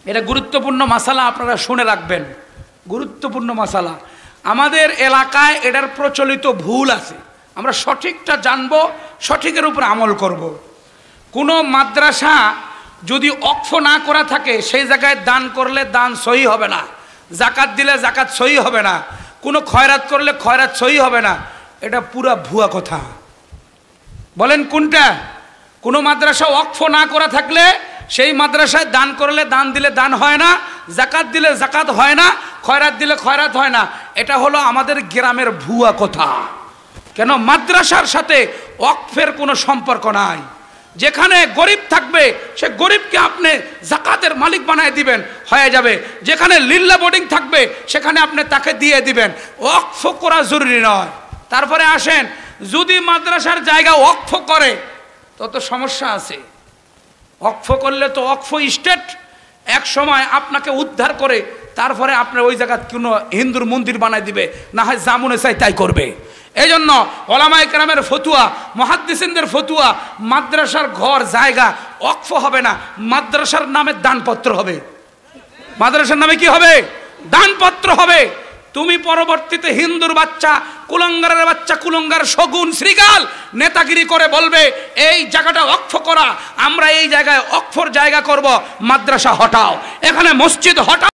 এটা গুরুত্বপূর্ণ মাসালা, আপনারা শুনে রাখবেন। গুরুত্বপূর্ণ মাসালা। আমাদের এলাকায় এটার প্রচলিত ভুল আছে, আমরা সঠিকটা জানবো, সঠিকের উপর আমল করব। কোনো মাদ্রাসা যদি অক্ফ না করা থাকে সেই জায়গায় দান করলে দান সহি হবে না, জাকাত দিলে জাকাত সহি হবে না, কোনো খয়রাত করলে খয়রাত সহি হবে না। এটা পুরা ভুয়া কথা। বলেন কোনটা? কোনো মাদ্রাসা অক্ফ না করা থাকলে সেই মাদ্রাসায় দান করলে দান দিলে দান হয় না, জাকাত দিলে জাকাত হয় না, খয়রাত দিলে খয়রাত হয় না। এটা হলো আমাদের গ্রামের ভুয়া কথা। কেন? মাদ্রাসার সাথে ওয়াকফের কোনো সম্পর্ক নাই। যেখানে গরিব থাকবে সে গরিবকে আপনি জাকাতের মালিক বানায় দিবেন, হয়ে যাবে। যেখানে লিল্লা বোর্ডিং থাকবে সেখানে আপনি তাকে দিয়ে দিবেন। ওয়াকফ করা জরুরি নয়। তারপরে আসেন, যদি মাদ্রাসার জায়গা ওয়াকফ করে তত সমস্যা আছে। ওয়াকফ করলে তো ওয়াকফ স্টেট এক সময় আপনাকে উদ্ধার করে তারপরে আপনার ওই জায়গা কোনো হিন্দুর মন্দির বানাই দিবে, না হয় যা মনে চাই তাই করবে। এই জন্য ওলামায়ে কেরামের ফতুয়া, মুহাদ্দিসিনদের ফতুয়া, মাদ্রাসার ঘর জায়গা ওয়াকফ হবে না, মাদ্রাসার নামে দানপত্র হবে। মাদ্রাসার নামে কি হবে? দানপত্র হবে। তুমি পরবর্তীতে হিন্দুর বাচ্চা, কুলঙ্গারের বাচ্চা, কুলঙ্গার শগুন শ্রীগাল নেতাগিরি করে বলবে এই জায়গাটা ওয়াকফ করা, আমরা এই জায়গায় ওয়াকফর জায়গা করব, মাদ্রাসা হটাও, এখানে মসজিদ হটাও।